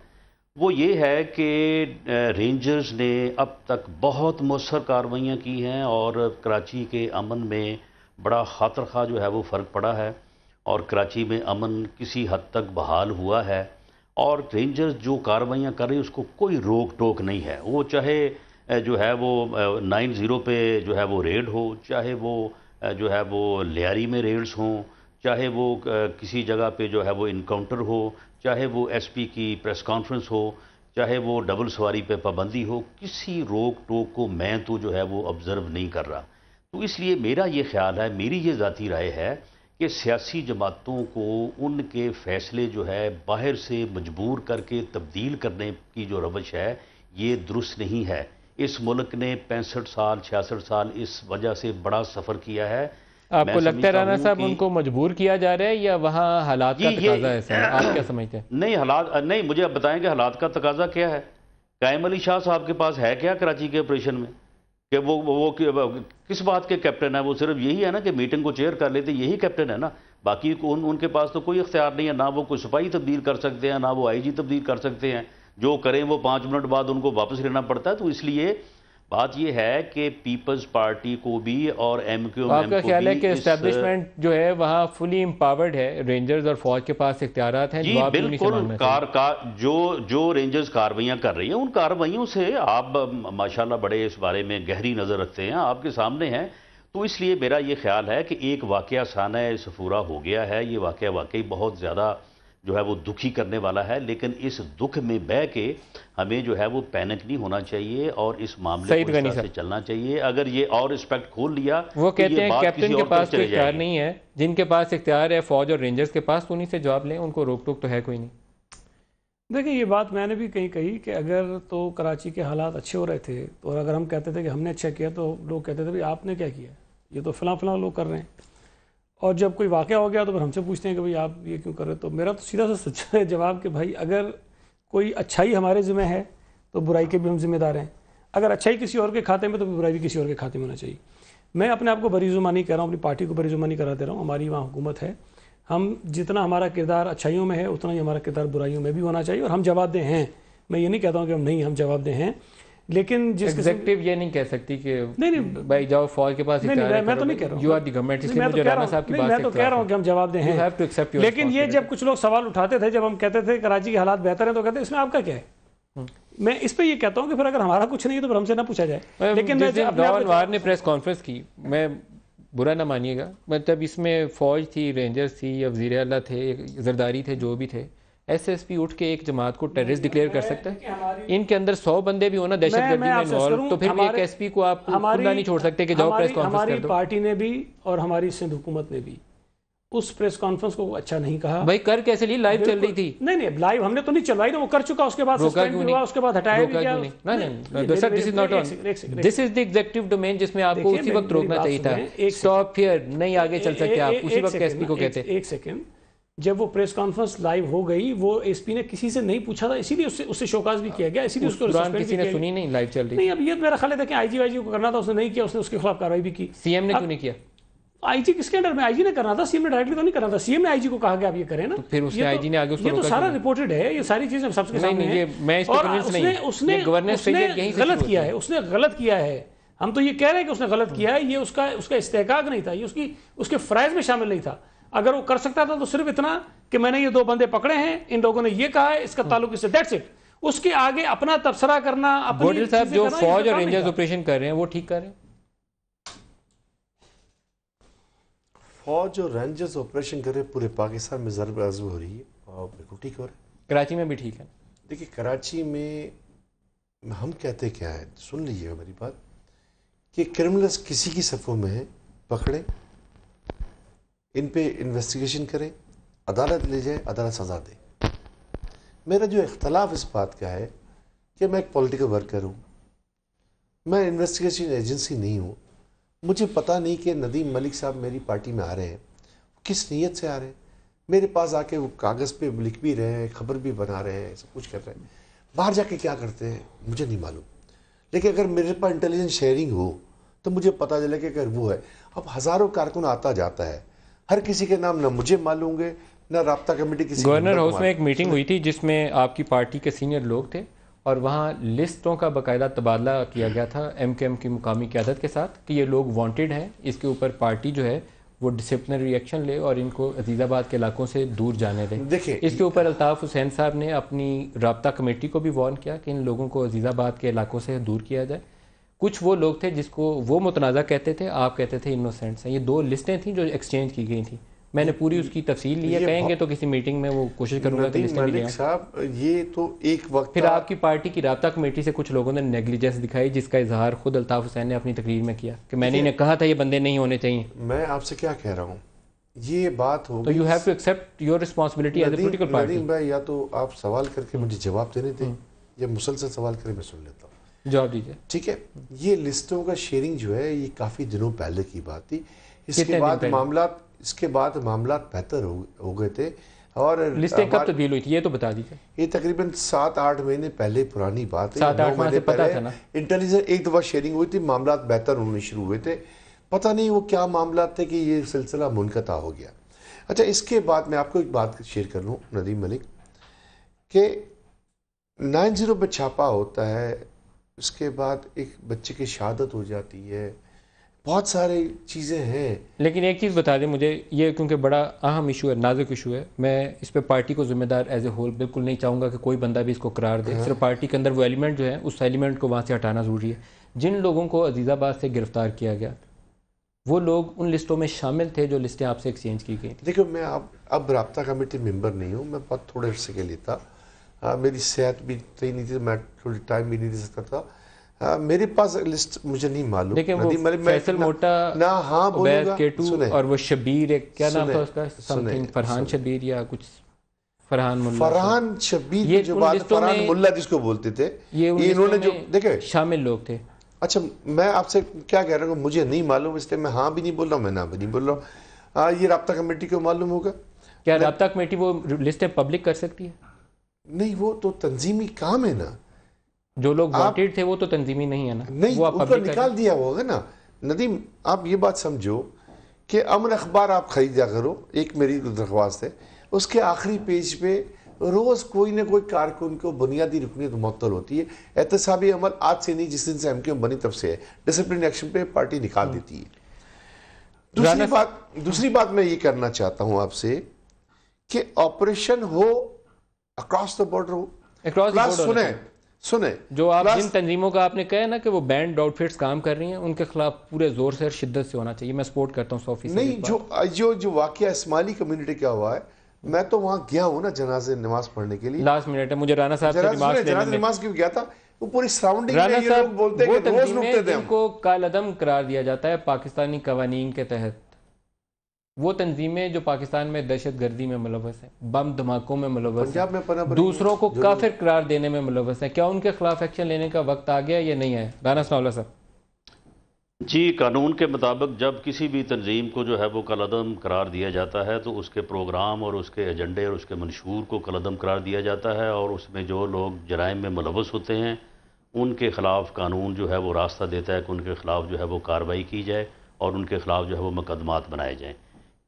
वो ये है कि रेंजर्स ने अब तक बहुत मौसर कार्रवाइयाँ की हैं और कराची के अमन में बड़ा खातर खा जो है वो फ़र्क पड़ा है और कराची में अमन किसी हद तक बहाल हुआ है और रेंजर्स जो कार्रवाइयाँ कर रही है उसको कोई रोक टोक नहीं है। वो चाहे जो है वो 90 पे जो है वो रेड हो, चाहे वो जो है वो लियारी में रेड्स हों, चाहे वो किसी जगह पे जो है वो इनकाउंटर हो, चाहे वो एसपी की प्रेस कॉन्फ्रेंस हो, चाहे वो डबल सवारी पे पाबंदी हो, किसी रोक टोक को मैं तो जो है वो ऑब्ज़र्व नहीं कर रहा। तो इसलिए मेरा ये ख्याल है, मेरी ये ज़ाती राय है कि सियासी जमातों को उनके फ़ैसले जो है बाहर से मजबूर करके तब्दील करने की जो रवश है ये दुरुस्त नहीं है। इस मुल्क ने 65 साल 66 साल इस वजह से बड़ा सफ़र किया है। आपको लगता है राना साहब उनको मजबूर किया जा रहा है या वहाँ हालात का तकाजा है सर? आप क्या समझते हैं? नहीं, हालात नहीं, मुझे अब बताएं कि हालात का तकाजा क्या है। कायम अली शाह साहब के पास है क्या कराची के ऑपरेशन में कि वो किस बात के कैप्टन है? वो सिर्फ यही है ना कि मीटिंग को चेयर कर लेते, यही कैप्टन है ना। बाकी उनके पास तो कोई इख्तियार नहीं है, ना वो कोई सिपाही तब्दील कर सकते हैं, ना वो आईजी तब्दील कर सकते हैं। जो करें वो 5 मिनट बाद उनको वापस लेना पड़ता है। तो इसलिए बात यह है कि पीपल्स पार्टी को भी और एमक्यूएम आपका ख्याल है कि एस्टेब्लिशमेंट जो है वहाँ फुली एम्पावर्ड है, रेंजर्स और फौज के पास इख्तियारात हैं? जी बिल्कुल। जो रेंजर्स कार्रवाइयाँ कर रही हैं उन कार्रवाइयों से आप माशाल्लाह बड़े इस बारे में गहरी नज़र रखते हैं, आपके सामने हैं। तो इसलिए मेरा ये ख्याल है कि एक वाक़या साना सफूरा हो गया है। ये वाक़या वाकई बहुत ज़्यादा जो है वो दुखी करने वाला है, लेकिन इस दुख में बह के हमें जो है वो पैनिक नहीं होना चाहिए और इस मामले को इस तरह से चलना चाहिए। अगर ये और रिस्पेक्ट खोल लिया, वो कहते हैं कैप्टन के पास कोई इख्तियार नहीं है, जिनके पास इख्तियार है फौज और रेंजर्स के पास, तो उन्हीं से जवाब लें, उनको रोक टोक तो है कोई नहीं। देखिए, ये बात मैंने भी कहीं कही कि अगर तो कराची के हालात अच्छे हो रहे थे तो, और अगर हम कहते थे कि हमने अच्छा किया तो लोग कहते थे भाई आपने क्या किया, ये तो फलां लोग कर रहे हैं। और जब कोई वाक़या हो गया तो फिर हमसे पूछते हैं कि भाई आप ये क्यों कर रहे हो। तो मेरा तो सीधा सा सच्चा जवाब कि भाई अगर कोई अच्छाई हमारे ज़िम्मे है तो बुराई के भी हम जिम्मेदार हैं। अगर अच्छाई किसी और के खाते में तो बुराई भी किसी और के खाते में होना चाहिए। मैं अपने आप को बरीजुमानी कह रहा हूँ, अपनी पार्टी को बरीजुमानी करा दे रहा हूँ। हमारी वहाँ हुकूमत है, हम जितना हमारा किरदार अच्छाइयों में है उतना ही हमारा किरदार बुराइयों में भी होना चाहिए और हम जवाबदेह हैं। मैं ये नहीं कहता हूँ कि हम नहीं, हम जवाबदेह हैं, लेकिन जिस एग्जीक्यूटिव ये नहीं कह सकती कि नहीं भाई जाओ फौज के पास। नहीं, मैं तो नहीं कह रहा हूँ, यू आर द गवर्नमेंट, इसलिए मुझे राना साहब की बात मैं तो कह रहा हूँ कि हम जवाबदेह हैं। लेकिन ये जब कुछ लोग सवाल उठाते थे, जब हम कहते थे कराची के हालात बेहतर है, तो कहते इसमें आपका क्या है। मैं इस पे ये कहता हूँ कि फिर अगर हमारा कुछ नहीं है तो फिर हमसे ना पूछा जाए। लेकिन वार ने प्रेस कॉन्फ्रेंस की, मैं बुरा ना मानिएगा, मतलब इसमें फौज थी, रेंजर्स थी या वज़ीर आला थे, जरदारी थे, जो भी थे, एसएसपी उठ के एक जमात को टेररिस्ट डिक्लेयर कर सकता है? इनके अंदर 100 बंदे भी होना दहशतगर्दी में इन्वॉल्व, तो फिर भी एक एसपी को आप खुला नहीं छोड़ सकते कि जाओ प्रेस कॉन्फ्रेंस कर दो। हमारी पार्टी ने भी और हमारी सिंध हुकूमत ने भी उस प्रेस कॉन्फ्रेंस को अच्छा नहीं कहा। भाई कर कैसे ली? लाइव चल रही थी। नहीं, लाइव हमने तो नहीं चलवाई ना, वो कर चुका, उसके बाद सस्पेंड हुआ, उसके बाद हटाया भी गया। नहीं, this is not on, this is the executive domain जिसमें आपको उसी वक्त रोकना चाहिए था। स्टॉप हियर, नहीं आगे चल सकते आप, उसी वक्त एसपी को कहते। एक सेकंड, जब वो प्रेस कॉन्फ्रेंस लाइव हो गई, वो एसपी ने किसी से नहीं पूछा था, इसीलिए उससे शोकाज भी किया गया, इसीलिए उसको किसी ने सुनी नहीं, लाइव चल रही। नहीं, अब ये मेरा ख्याल है कि आईजी वाईजी को करना था, उसने नहीं किया, उसने उसके खिलाफ कार्रवाई भी की। सीएम ने क्यों नहीं किया? आईजी किसके अंडर में? आईजी ने करना था, सीएम ने डायरेक्टली तो नहीं करना था। सीएम ने आईजी को कहा कि आप ये करें ना, तो फिर उसने आईजी ने आगे उसको रोका। ये तो सारा रिपोर्टेड है, ये सारी चीजें सबके सामने हैं। मैं इसको कन्विंस नहीं, उसने गलत किया है, उसने गलत किया है हम तो ये कह रहे हैं कि उसने गलत किया है, ये उसका इस्तेहकाक नहीं था, ये उसके फ़राइज़ में शामिल नहीं था। अगर वो कर सकता था तो सिर्फ इतना कि मैंने ये 2 बंदे पकड़े हैं, इन लोगों ने ये कहा है, इसका ताल्लुक इससे, दैट्स इट। उसके आगे अपना तबसरा करना, गोडिल साहब जो फौज और रेंजर्स ऑपरेशन कर रहे हैं वो ठीक कर रहे हैं? फौज और रेंजर्स ऑपरेशन कर रहे पूरे पाकिस्तान में ज़रब अज़ब हो रही है और बिल्कुल ठीक हो रहा है। कराची में भी ठीक है। देखिए कराची में हम कहते क्या है, सुन लीजिएगा मेरी बात, कि क्रिमिनल्स किसी की सफ़ों में हैं, पकड़ें, इन पे इन्वेस्टिगेशन करें, अदालत ले जाए, अदालत सज़ा दे। मेरा जो इख्तलाफ इस बात का है कि मैं एक पॉलिटिकल वर्कर हूँ, मैं इन्वेस्टिगेशन एजेंसी नहीं हूँ, मुझे पता नहीं कि नदीम मलिक साहब मेरी पार्टी में आ रहे हैं, किस नीयत से आ रहे हैं। मेरे पास आके वो कागज़ पे लिख भी रहे हैं, खबर भी बना रहे हैं, सब कुछ कर रहे हैं, बाहर जाके क्या करते हैं मुझे नहीं मालूम। लेकिन अगर मेरे पास इंटेलिजेंस शेयरिंग हो तो मुझे पता चले कि अगर वो है, अब हज़ारों कारकुन आता जाता है, हर किसी के नाम ना मुझे मालूम है ना राब्ता कमेटी किसी। गवर्नर हाउस में एक मीटिंग हुई थी जिसमें आपकी पार्टी के सीनियर लोग थे और वहाँ लिस्टों का बाकायदा तबादला किया गया था MKM की मुकामी क़यादत के साथ कि ये लोग वांटेड हैं, इसके ऊपर पार्टी जो है वो डिसिप्लिनरी रिएक्शन ले और इनको अजीज़ाबाद के इलाकों से दूर जाने दें। देखिए इसके ऊपर अल्ताफ़ हुसैन साहब ने अपनी राब्ता कमेटी को भी वार्न किया कि इन लोगों को अजीज़ाबाद के इलाकों से दूर किया जाए। कुछ वो लोग थे जिसको वो मुतनाज़ा कहते थे, आप कहते थे इनोसेंट्स हैं। ये 2 लिस्टें थी जो एक्सचेंज की गई थी। मैंने पूरी उसकी तफसील ली है, कहेंगे तो किसी मीटिंग में वो कोशिश करूंगा कि लिस्टें भी साहब ये तो एक वक्त फिर आपकी पार्टी की राब्ता कमेटी से कुछ लोगों ने नेग्लिजेंस दिखाई जिसका इजहार खुद अल्ताफ़ हुसैन ने अपनी तकरीर में किया कि मैंने इन्हें कहा था ये बंदे नहीं होने चाहिए। मैं आपसे क्या कह रहा हूँ, ये बात हो तो you have to accept your responsibility as a political party. भाई या तो आप सवाल करके मुझे जवाब देने दें या मुसलसल सवाल करें, मैं सुन लेता हूँ, जवाब दीजिए। ठीक है। ये लिस्टों का शेयरिंग जो है ये काफ़ी दिनों पहले की बात थी। इसके बाद मामला बेहतर हो गए थे और लिस्टें कब तब्दील हुई थी ये तो बता दीजिए। ये तकरीबन 7-8 महीने पहले पुरानी बात है। 7-8 महीने पता था ना, इंटेलिजेंस एक दफ़ा शेयरिंग हुई थी, मामला बेहतर होने शुरू हुए थे। पता नहीं वो क्या मामला थे कि ये सिलसिला मुनक़ता हो गया। अच्छा, इसके बाद मैं आपको एक बात शेयर कर लूँ नदीम मलिक के 90 पे छापा होता है, उसके बाद एक बच्चे की शहादत हो जाती है, बहुत सारी चीज़ें हैं। लेकिन एक चीज़ बता दें मुझे, ये क्योंकि बड़ा अहम इशू है, नाजुक इशू है, मैं इस पर पार्टी को जिम्मेदार एज ए होल बिल्कुल नहीं चाहूँगा कि कोई बंदा भी इसको करार दे। सिर्फ पार्टी के अंदर वो एलिमेंट जो है उस एलिमेंट को वहाँ से हटाना ज़रूरी है। जिन लोगों को अजीज़ाबाद से गिरफ्तार किया गया वो लोग उन लिस्टों में शामिल थे जो लिस्टें आपसे एक्सचेंज की गई। देखो मैं अब राब्ता कमेटी मेंबर नहीं हूँ, मैं बहुत थोड़े अर्से के लिए था, मेरी सेहत भी सही नहीं थी, मैं थोड़ी टाइम भी नहीं दे सकता था। मेरे पास लिस्ट मुझे नहीं मालूम। देखिए वो फैसल मोटा ना हाँ बोलूंगा, केटू और वो शबीर, एक क्या नाम था उसका, समथिंग फरहान शबीर या कुछ फरहान शबीर, ये जो बात फरहान मुल्ला जिसको बोलते थे, ये इन्होंने जो देखे शामिल लोग थे। अच्छा, मैं आपसे क्या कह रहा हूँ, मुझे नहीं मालूम, इसलिए मैं हाँ भी नहीं बोल रहा हूँ, मैं ना भी नहीं बोल रहा हूँ। ये राब्ता कमेटी को मालूम होगा क्या? राब्ता कमेटी वो लिस्टें पब्लिक कर सकती है? नहीं, वो तो तंजीमी काम है ना। जो लोग वांटेड थे वो तो तंजीमी नहीं है ना, नहीं वो उनको निकाल दिया होगा ना। नदीम आप ये बात समझो कि अमन अखबार आप खरीदा करो, एक मेरी दरख्वास्त है, उसके आखिरी पेज पे रोज़ कोई ना कोई कारकुन को बुनियादी रुकनीत मुअत्तल होती है। एहतसाबी अमल आज से नहीं, जिस दिन से MKM बनी तब से है, डिसिप्लिन एक्शन पे पार्टी निकाल देती है। दूसरी बात मैं ये करना चाहता हूँ आपसे कि ऑपरेशन हो अक्रॉस द बॉर्डर हो, सुने जो आप जिन तंजीमों का आपने कहा ना कि वो बैंड आउटफिट्स काम कर रही हैं, उनके खिलाफ पूरे जोर से और शिद्दत से होना चाहिए। मैं सपोर्ट करता हूँ 100%। नहीं, जो वाकया इस्माइली कम्युनिटी का हुआ है, मैं तो वहाँ गया हूँ ना जनाजे नमाज पढ़ने के लिए। लास्ट मिनट है, मुझे राना साहब से नमाज क्यों गया था, वो पूरी सराउंडिंग में ये लोग बोलते हैं कि रोज रुकते थे, उनको कालअदम करार दिया जाता है पाकिस्तानी कवानीन के तहत। वो तंजीमें जो पाकिस्तान में दहशतगर्दी में मुलव्वस है, बम धमाकों में मुलव्वस है, दूसरों को काफिर करार देने में मुलव्वस है, क्या उनके खिलाफ एक्शन लेने का वक्त आ गया या नहीं है? राना सनाउल्लाह साहब जी, कानून के मुताबिक जब किसी भी तंजीम को जो है वो कलअदम करार दिया जाता है तो उसके प्रोग्राम और उसके एजेंडे और उसके मंशूर को कलअदम करार दिया जाता है और उसमें जो लोग जराइम में मुलव्वस होते हैं उनके ख़िलाफ़ कानून जो है वो रास्ता देता है कि उनके ख़िलाफ़ जो है वो कार्रवाई की जाए और उनके ख़िलाफ़ जो है वो मुकदमात बनाए जाएँ।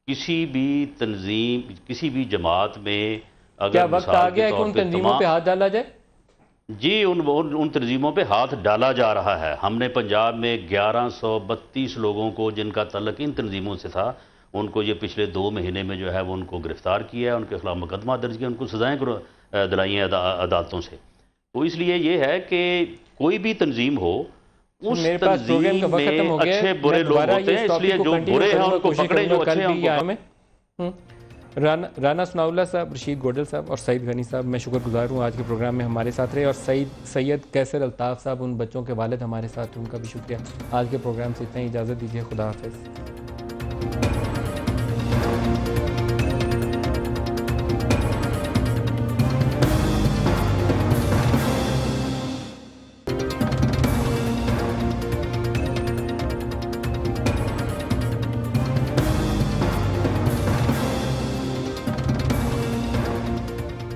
किसी भी तंजीम, किसी भी जमात में अगर क्या वक्त आ गया है कि उन तंजीमों पे हाथ डाला जाए? जी, उन तंजीमों पे हाथ डाला जा रहा है। हमने पंजाब में 1132 लोगों को जिनका तल्लक इन तंजीमों से था, उनको ये पिछले 2 महीने में जो है वो उनको गिरफ्तार किया है, उनके खिलाफ मुकदमा दर्ज किया, उनको सजाएँ दिलाई हैं अदालतों से। तो इसलिए ये है कि कोई भी तंजीम हो, उस तंजीम में अच्छे बुरे लोग होते हैं, इसलिए जो बुरे हैं उनको पकड़े, जो अच्छे हैं। राना सनाउल्लाह साहब, रशीद गोडल साहब और सईद गनी साहब, मैं शुक्रगुजार हूँ आज के प्रोग्राम में हमारे साथ रहे, और सैयद कैसर अल्ताफ़ साहब, उन बच्चों के वालिद हमारे साथ, उनका भी शुक्रिया। आज के प्रोग्राम से इतना ही, इजाज़त दीजिए, खुदा हाफ़िज़।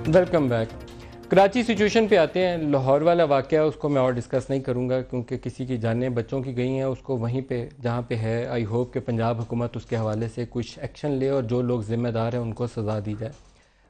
Welcome back. कराची सिचुएशन पे आते हैं। लाहौर वाला वाक़या उसको मैं और डिस्कस नहीं करूँगा क्योंकि किसी की जानें बच्चों की गई हैं, उसको वहीं पे जहाँ पे है। आई होप कि पंजाब हुकूमत उसके हवाले से कुछ एक्शन ले और जो लोग ज़िम्मेदार हैं उनको सज़ा दी जाए।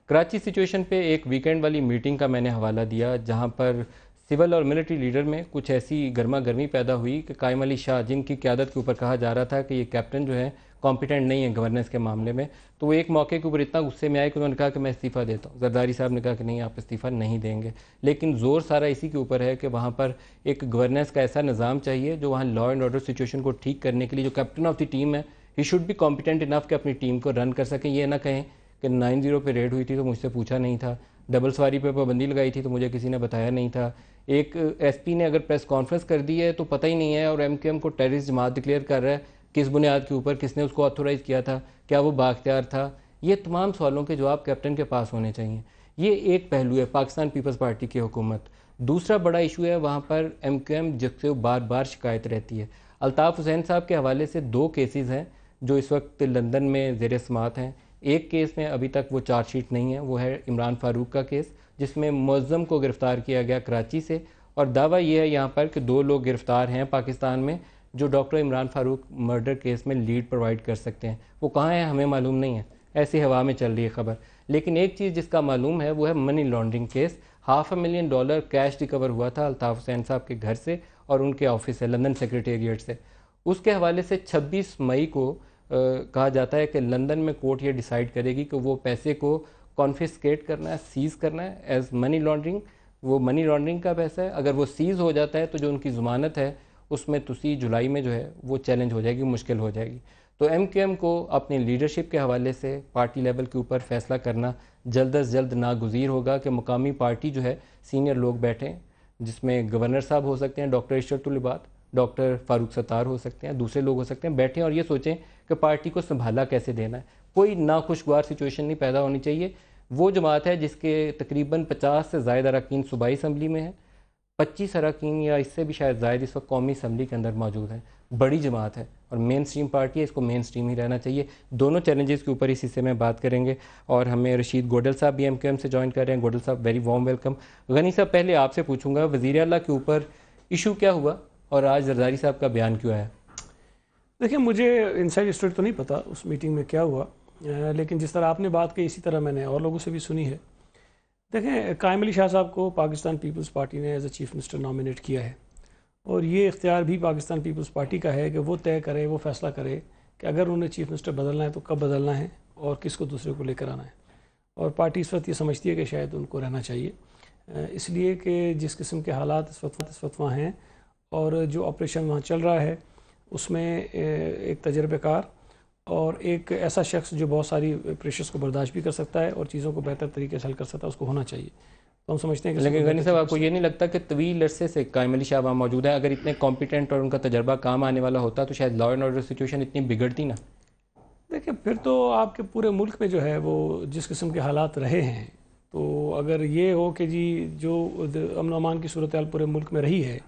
कराची सिचुएशन पे एक वीकेंड वाली मीटिंग का मैंने हवाला दिया जहाँ पर सिविल और मिलिट्री लीडर में कुछ ऐसी गर्मा गर्मी पैदा हुई कि कायम अली शाह, जिनकी क़यादत के ऊपर कहा जा रहा था कि ये कैप्टन जो है कॉम्पिटेंट नहीं है गवर्नेंस के मामले में, तो वो एक मौके के ऊपर इतना गुस्से में आए कि उन्होंने कहा कि मैं इस्तीफ़ा देता हूँ। जरदारी साहब ने कहा कि नहीं, आप इस्तीफ़ा नहीं देंगे। लेकिन ज़ोर सारा इसी के ऊपर है कि वहाँ पर एक गवर्नेंस का ऐसा निज़ाम चाहिए जो वहाँ लॉ एंड ऑर्डर सिचुएशन को ठीक करने के लिए जो कैप्टन ऑफ द टीम है, he should be competent enough कि अपनी टीम को रन कर सकें। ये ना कहें कि 9-0 पे रेड हुई थी तो मुझसे पूछा नहीं था, डबल सवारी पे पाबंदी लगाई थी तो मुझे किसी ने बताया नहीं था, एक एसपी ने अगर प्रेस कॉन्फ्रेंस कर दी है तो पता ही नहीं है, और एमक्यूएम को टेररिस्ट जमात डिक्लेयर कर रहा है, किस बुनियाद के ऊपर, किसने उसको ऑथोराइज़ किया था, क्या वो बाख्तियार था। ये तमाम सवालों के जवाब कैप्टन के पास होने चाहिए। ये एक पहलू है पाकिस्तान पीपल्स पार्टी की हुकूमत। दूसरा बड़ा इशू है वहाँ पर एमक्यूएम जिससे बार बार शिकायत रहती है। अल्ताफ़ हुसैन साहब के हवाले से 2 केसेस हैं जो इस वक्त लंदन में ज़ेर समाअत हैं। एक केस में अभी तक वो चार्जशीट नहीं है, वो है इमरान फारूक का केस जिसमें मुअज़्ज़म को गिरफ़्तार किया गया कराची से, और दावा ये है यहाँ पर कि 2 लोग गिरफ़्तार हैं पाकिस्तान में जो doctor Imran Farooq murder case में लीड प्रोवाइड कर सकते हैं। वो कहाँ हैं हमें मालूम नहीं है, ऐसी हवा में चल रही है खबर। लेकिन एक चीज़ जिसका मालूम है वो है money laundering case. $500,000 cash recover हुआ था अल्ताफ़ हुसैन साहब के घर से और उनके ऑफिस से, लंदन सेक्रेटेरिएट से। उसके हवाले से 26 मई को कहा जाता है कि लंदन में कोर्ट ये डिसाइड करेगी कि वो पैसे को कॉन्फिस्केट करना है, सीज़ करना है एज मनी लॉन्ड्रिंग। वो मनी लॉन्ड्रिंग का पैसा है, अगर वो सीज़ हो जाता है तो जो उनकी ज़मानत है उसमें तुसी जुलाई में जो है वो चैलेंज हो जाएगी, मुश्किल हो जाएगी। तो एमक्यूएम को अपनी लीडरशिप के हवाले से पार्टी लेवल के ऊपर फैसला करना जल्द अज जल्द नागुज़ीर होगा कि मुकामी पार्टी जो है सीनियर लोग बैठें, जिसमें गवर्नर साहब हो सकते हैं, डॉक्टर इशरतुल इबाद, डॉक्टर फारूक सत्तार हो सकते हैं, दूसरे लोग हो सकते हैं, बैठें और ये सोचें कि पार्टी को संभाला कैसे देना है। कोई नाखुशगवार सिचुएशन नहीं पैदा होनी चाहिए। वो जमात है जिसके तकरीबन 50 से ज़ायद अरकान सूबाई असम्बली में है, 25 अरकान या इससे भी शायद ज़ायद इस वक्त कौमी असम्बली के अंदर मौजूद है। बड़ी जमात है और मेन स्ट्रीम पार्टी है, इसको मेन स्ट्रीम ही रहना चाहिए। दोनों चैलेंजेस के ऊपर इस हिस्से में बात करेंगे और हमें रशीद गोडल साहब भी एमक्यूएम से ज्वाइन कर रहे हैं। गोडल साहब वेरी वार्म वेलकम। गनी साहब, पहले आपसे पूछूंगा वज़ीर आला के ऊपर इशू क्या हुआ और आज जरदारी साहब का बयान क्यों आया? देखिए, मुझे इनसाइड स्टोरी तो नहीं पता उस मीटिंग में क्या हुआ, लेकिन जिस तरह आपने बात की इसी तरह मैंने और लोगों से भी सुनी है। देखें, कायम अली शाह साहब को पाकिस्तान पीपल्स पार्टी ने as a chief minister nominate किया है और ये इख्तियार भी पाकिस्तान पीपल्स पार्टी का है कि वो तय करे, वो फैसला करे कि अगर उन्हें चीफ मिनिस्टर बदलना है तो कब बदलना है और किसको दूसरे को लेकर आना है। और पार्टी इस वक्त ये समझती है कि शायद उनको रहना चाहिए, इसलिए कि जिस किस्म के हालात इस वक्त वहाँ हैं और जो ऑपरेशन वहाँ चल रहा है उसमें एक तजर्बेकार और एक ऐसा शख्स जो बहुत सारी प्रेशर्स को बर्दाश्त भी कर सकता है और चीज़ों को बेहतर तरीके से हल कर सकता है, उसको होना चाहिए। तो हम समझते हैं कि लेकिन गनी साहब, आपको ये नहीं लगता कि तवील अरसे से कायम अली शाह वहाँ मौजूद है, अगर इतने कॉम्पिटेंट और उनका तजर्बा काम आने वाला होता तो शायद लॉ एंड ऑर्डर सिचुएशन इतनी बिगड़ती ना? देखिए, फिर तो आपके पूरे मुल्क में जो है वो जिस किस्म के हालात रहे हैं, तो अगर ये हो कि जी जो अमन अमान की सूरत हाल पूरे मुल्क में रही है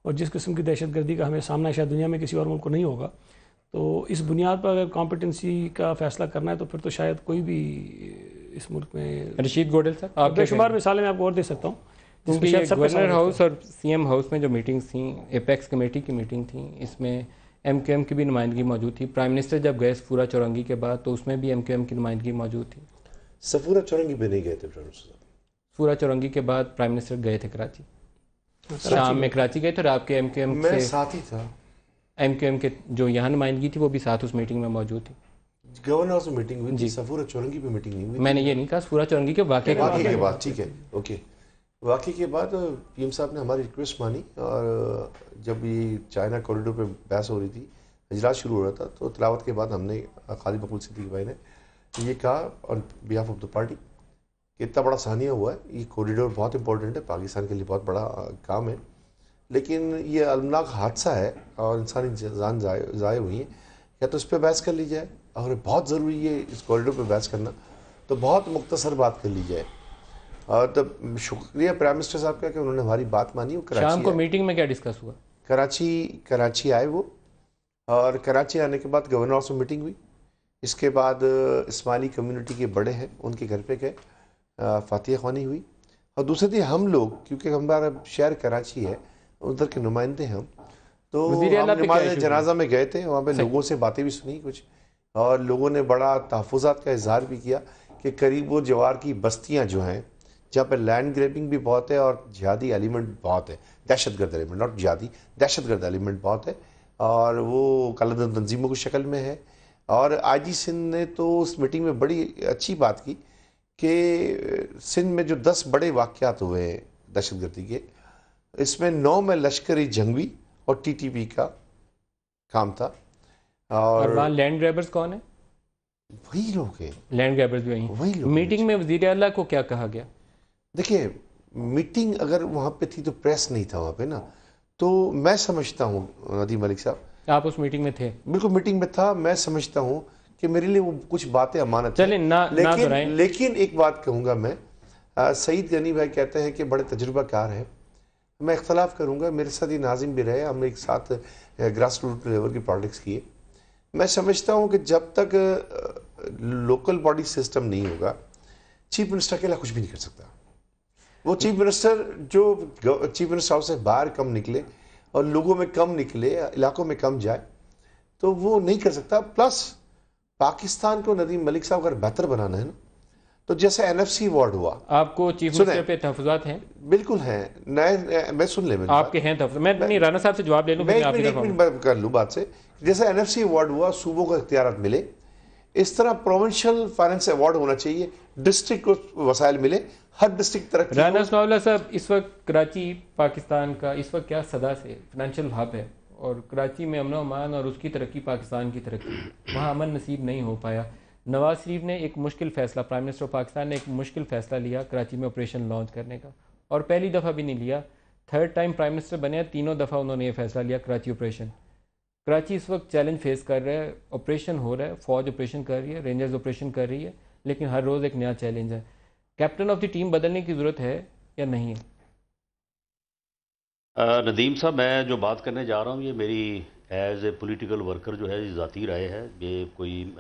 और जिस किस्म की दहशतगर्दी का हमें सामना शायद दुनिया में किसी और मुल्क को नहीं होगा, तो इस बुनियाद पर अगर कॉम्पिटेंसी का फैसला करना है तो फिर तो शायद कोई भी इस मुल्क में। रशीद गोडल साहब, आप बेशुमार मिसालें मैं आपको और दे सकता हूँ। गवर्नर हाउस और सीएम हाउस में जो मीटिंग्स थी, एपेक्स कमेटी की मीटिंग थी, इसमें एमक्यूएम की भी नुमाइंदगी मौजूद थी। प्राइम मिनिस्टर जब गए सफूरा चौरंगी के बाद तो उसमें भी एमक्यूएम की नुमाइंदगी मौजूद थी। सफूरा चौरंगी पे नहीं गए थे प्राइम मिनिस्टर? सफूरा चौरंगी के बाद प्राइम मिनिस्टर गए थे कराची। शाम में कराची गए थे और आपके एमक्यूएम मैं से साथ ही था। एमक्यूएम के जो यहाँ नुमाइंदगी थी वो भी साथ उस मीटिंग में मौजूद थी। गवर्नर हाउस में मीटिंग हुई जी। थी, सफूरा चौरंगी पे मीटिंग नहीं हुई। मैंने ये नहीं कहा, पूरा चौरंगी के वाक़े के बाद ठीक है, ओके। वाक़े के बाद पीएम साहब ने हमारी रिक्वेस्ट मानी और जब ये चाइना कॉरिडोर पे बहस हो रही थी, इजलास शुरू हो रहा था, तो तिलावत के बाद हमने खालिद मकबूल सिद्दीकी भाई ने ये कहा on behalf of the party कि इतना बड़ा सानिया हुआ है, ये कॉरिडोर बहुत इंपॉर्टेंट है, पाकिस्तान के लिए बहुत बड़ा काम है, लेकिन ये अलमनाक हादसा है और इंसानी जान ज़ाय हुई है, या तो इस पर बहस कर ली जाए, अगर बहुत ज़रूरी है इस कॉरिडोर पर बहस करना तो बहुत मुख्तसर बात कर ली जाए। और तब शुक्रिया प्राइम मिनिस्टर साहब का कि उन्होंने हमारी बात मानी। वो कराची शाम को मीटिंग में क्या डिस्कस हुआ? कराची आए वो, और कराची आने के बाद गवर्नर हाउस में मीटिंग हुई। इसके बाद इस्माइली कम्युनिटी के बड़े हैं उनके घर पे गए, फातिहा ख्वानी हुई। और दूसरे दिन हम लोग, क्योंकि हमारा शहर कराची है, उधर के नुमाइंदे हम, तो हम नमाज़ जनाजा में गए थे, वहाँ पे लोगों से बातें भी सुनी कुछ, और लोगों ने बड़ा तहफ़्फ़ुज़ात का इजहार भी किया कि करीब वो जवार की बस्तियाँ जो हैं जहाँ पर लैंड ग्रैबिंग भी बहुत है और जिहादी एलिमेंट बहुत है, दहशतगर्द एलिमेंट, नॉट जिहादी, दहशतगर्द एलिमेंट बहुत है, और वो कालाधन तंजीमों की शक्ल में है। और आईजी सिंध ने तो उस मीटिंग में बड़ी अच्छी बात की कि सिंध में जो 10 बड़े वाक़यात हुए हैं दहशतगर्दी के, इसमें 9 में लश्करी जंगवी और टीटीपी का काम था। और वहाँ लैंड ग्रैबर्स कौन है? वही लोग हैं, लैंड ग्रैबर्स भी वही लोग। मीटिंग में वज़ीर आला को क्या कहा गया? देखिए, मीटिंग अगर वहाँ पे थी तो प्रेस नहीं था वहाँ पे ना, तो मैं समझता हूँ नदीम मलिक साहब, आप उस मीटिंग में थे? बिल्कुल मीटिंग में था। मैं समझता हूँ कि मेरे लिए वो कुछ बातें अमानत चलें ना, लेकिन एक बात कहूँगा मैं, सईद गनी भाई कहते हैं कि बड़े तजुर्बाकार हैं, मैं इख्तलाफ करूँगा। मेरे साथ ये नाजिम भी रहे, हमने एक साथ ग्रास रूट लेवल की पॉलिटिक्स किए। मैं समझता हूँ कि जब तक लोकल बॉडी सिस्टम नहीं होगा, चीफ मिनिस्टर अकेला कुछ भी नहीं कर सकता। वो चीफ मिनिस्टर जो चीफ मिनिस्टर हाउस से बाहर कम निकले और लोगों में कम निकले, इलाकों में कम जाए, तो वो नहीं कर सकता। प्लस पाकिस्तान को नदीम मलिक साहब अगर बेहतर बनाना है ना, तो जैसे NFC वार्ड हुआ, आपको चीफ मिनिस्टर पे तहफ़्फ़ुज़ात हैं? बिल्कुल हैं। नए मैं सुन ले, आपके हैं तहफ़्फ़ुज़ात? मैं नहीं, राना साहब से जवाब ले लूँ, मैं एक मिनट कर लूँ बात से। जैसे NFC अवार्ड हुआ, सूबों को इख्तियारात मिले, इस तरह प्रोविंशियल फाइनेंस अवार्ड होना चाहिए, डिस्ट्रिक्ट को वसाइल मिले, हर डिस्ट्रिक्ट तरक्की। राना सनाउल्लाह साहब, इस वक्त कराची पाकिस्तान का इस वक्त क्या सदा से फाइनेंशियल हब है, और कराची में अमन अमान और उसकी तरक्की पाकिस्तान की तरक्की, वहाँ अमन नसीब नहीं हो पाया। नवाज शरीफ ने एक मुश्किल फ़ैसला, प्राइम मिनिस्टर पाकिस्तान ने एक मुश्किल फ़ैसला लिया कराची में ऑपरेशन लॉन्च करने का, और पहली दफ़ा भी नहीं लिया, 3rd टाइम प्राइम मिनिस्टर बने, तीनों दफ़ा उन्होंने ये फ़ैसला लिया कराची ऑपरेशन। कराची इस वक्त चैलेंज फेस कर रहा है, ऑपरेशन हो रहा है, फ़ौज ऑपरेशन कर रही है, रेंजर्स ऑपरेशन कर रही है, लेकिन हर रोज़ एक नया चैलेंज है। कैप्टन ऑफ द टीम बदलने की ज़रूरत है या नहीं है? नदीम साहब, मैं जो बात करने जा रहा हूँ ये मेरी एज ए पॉलिटिकल वर्कर जो है ये ज़ाती राय है। ये कोई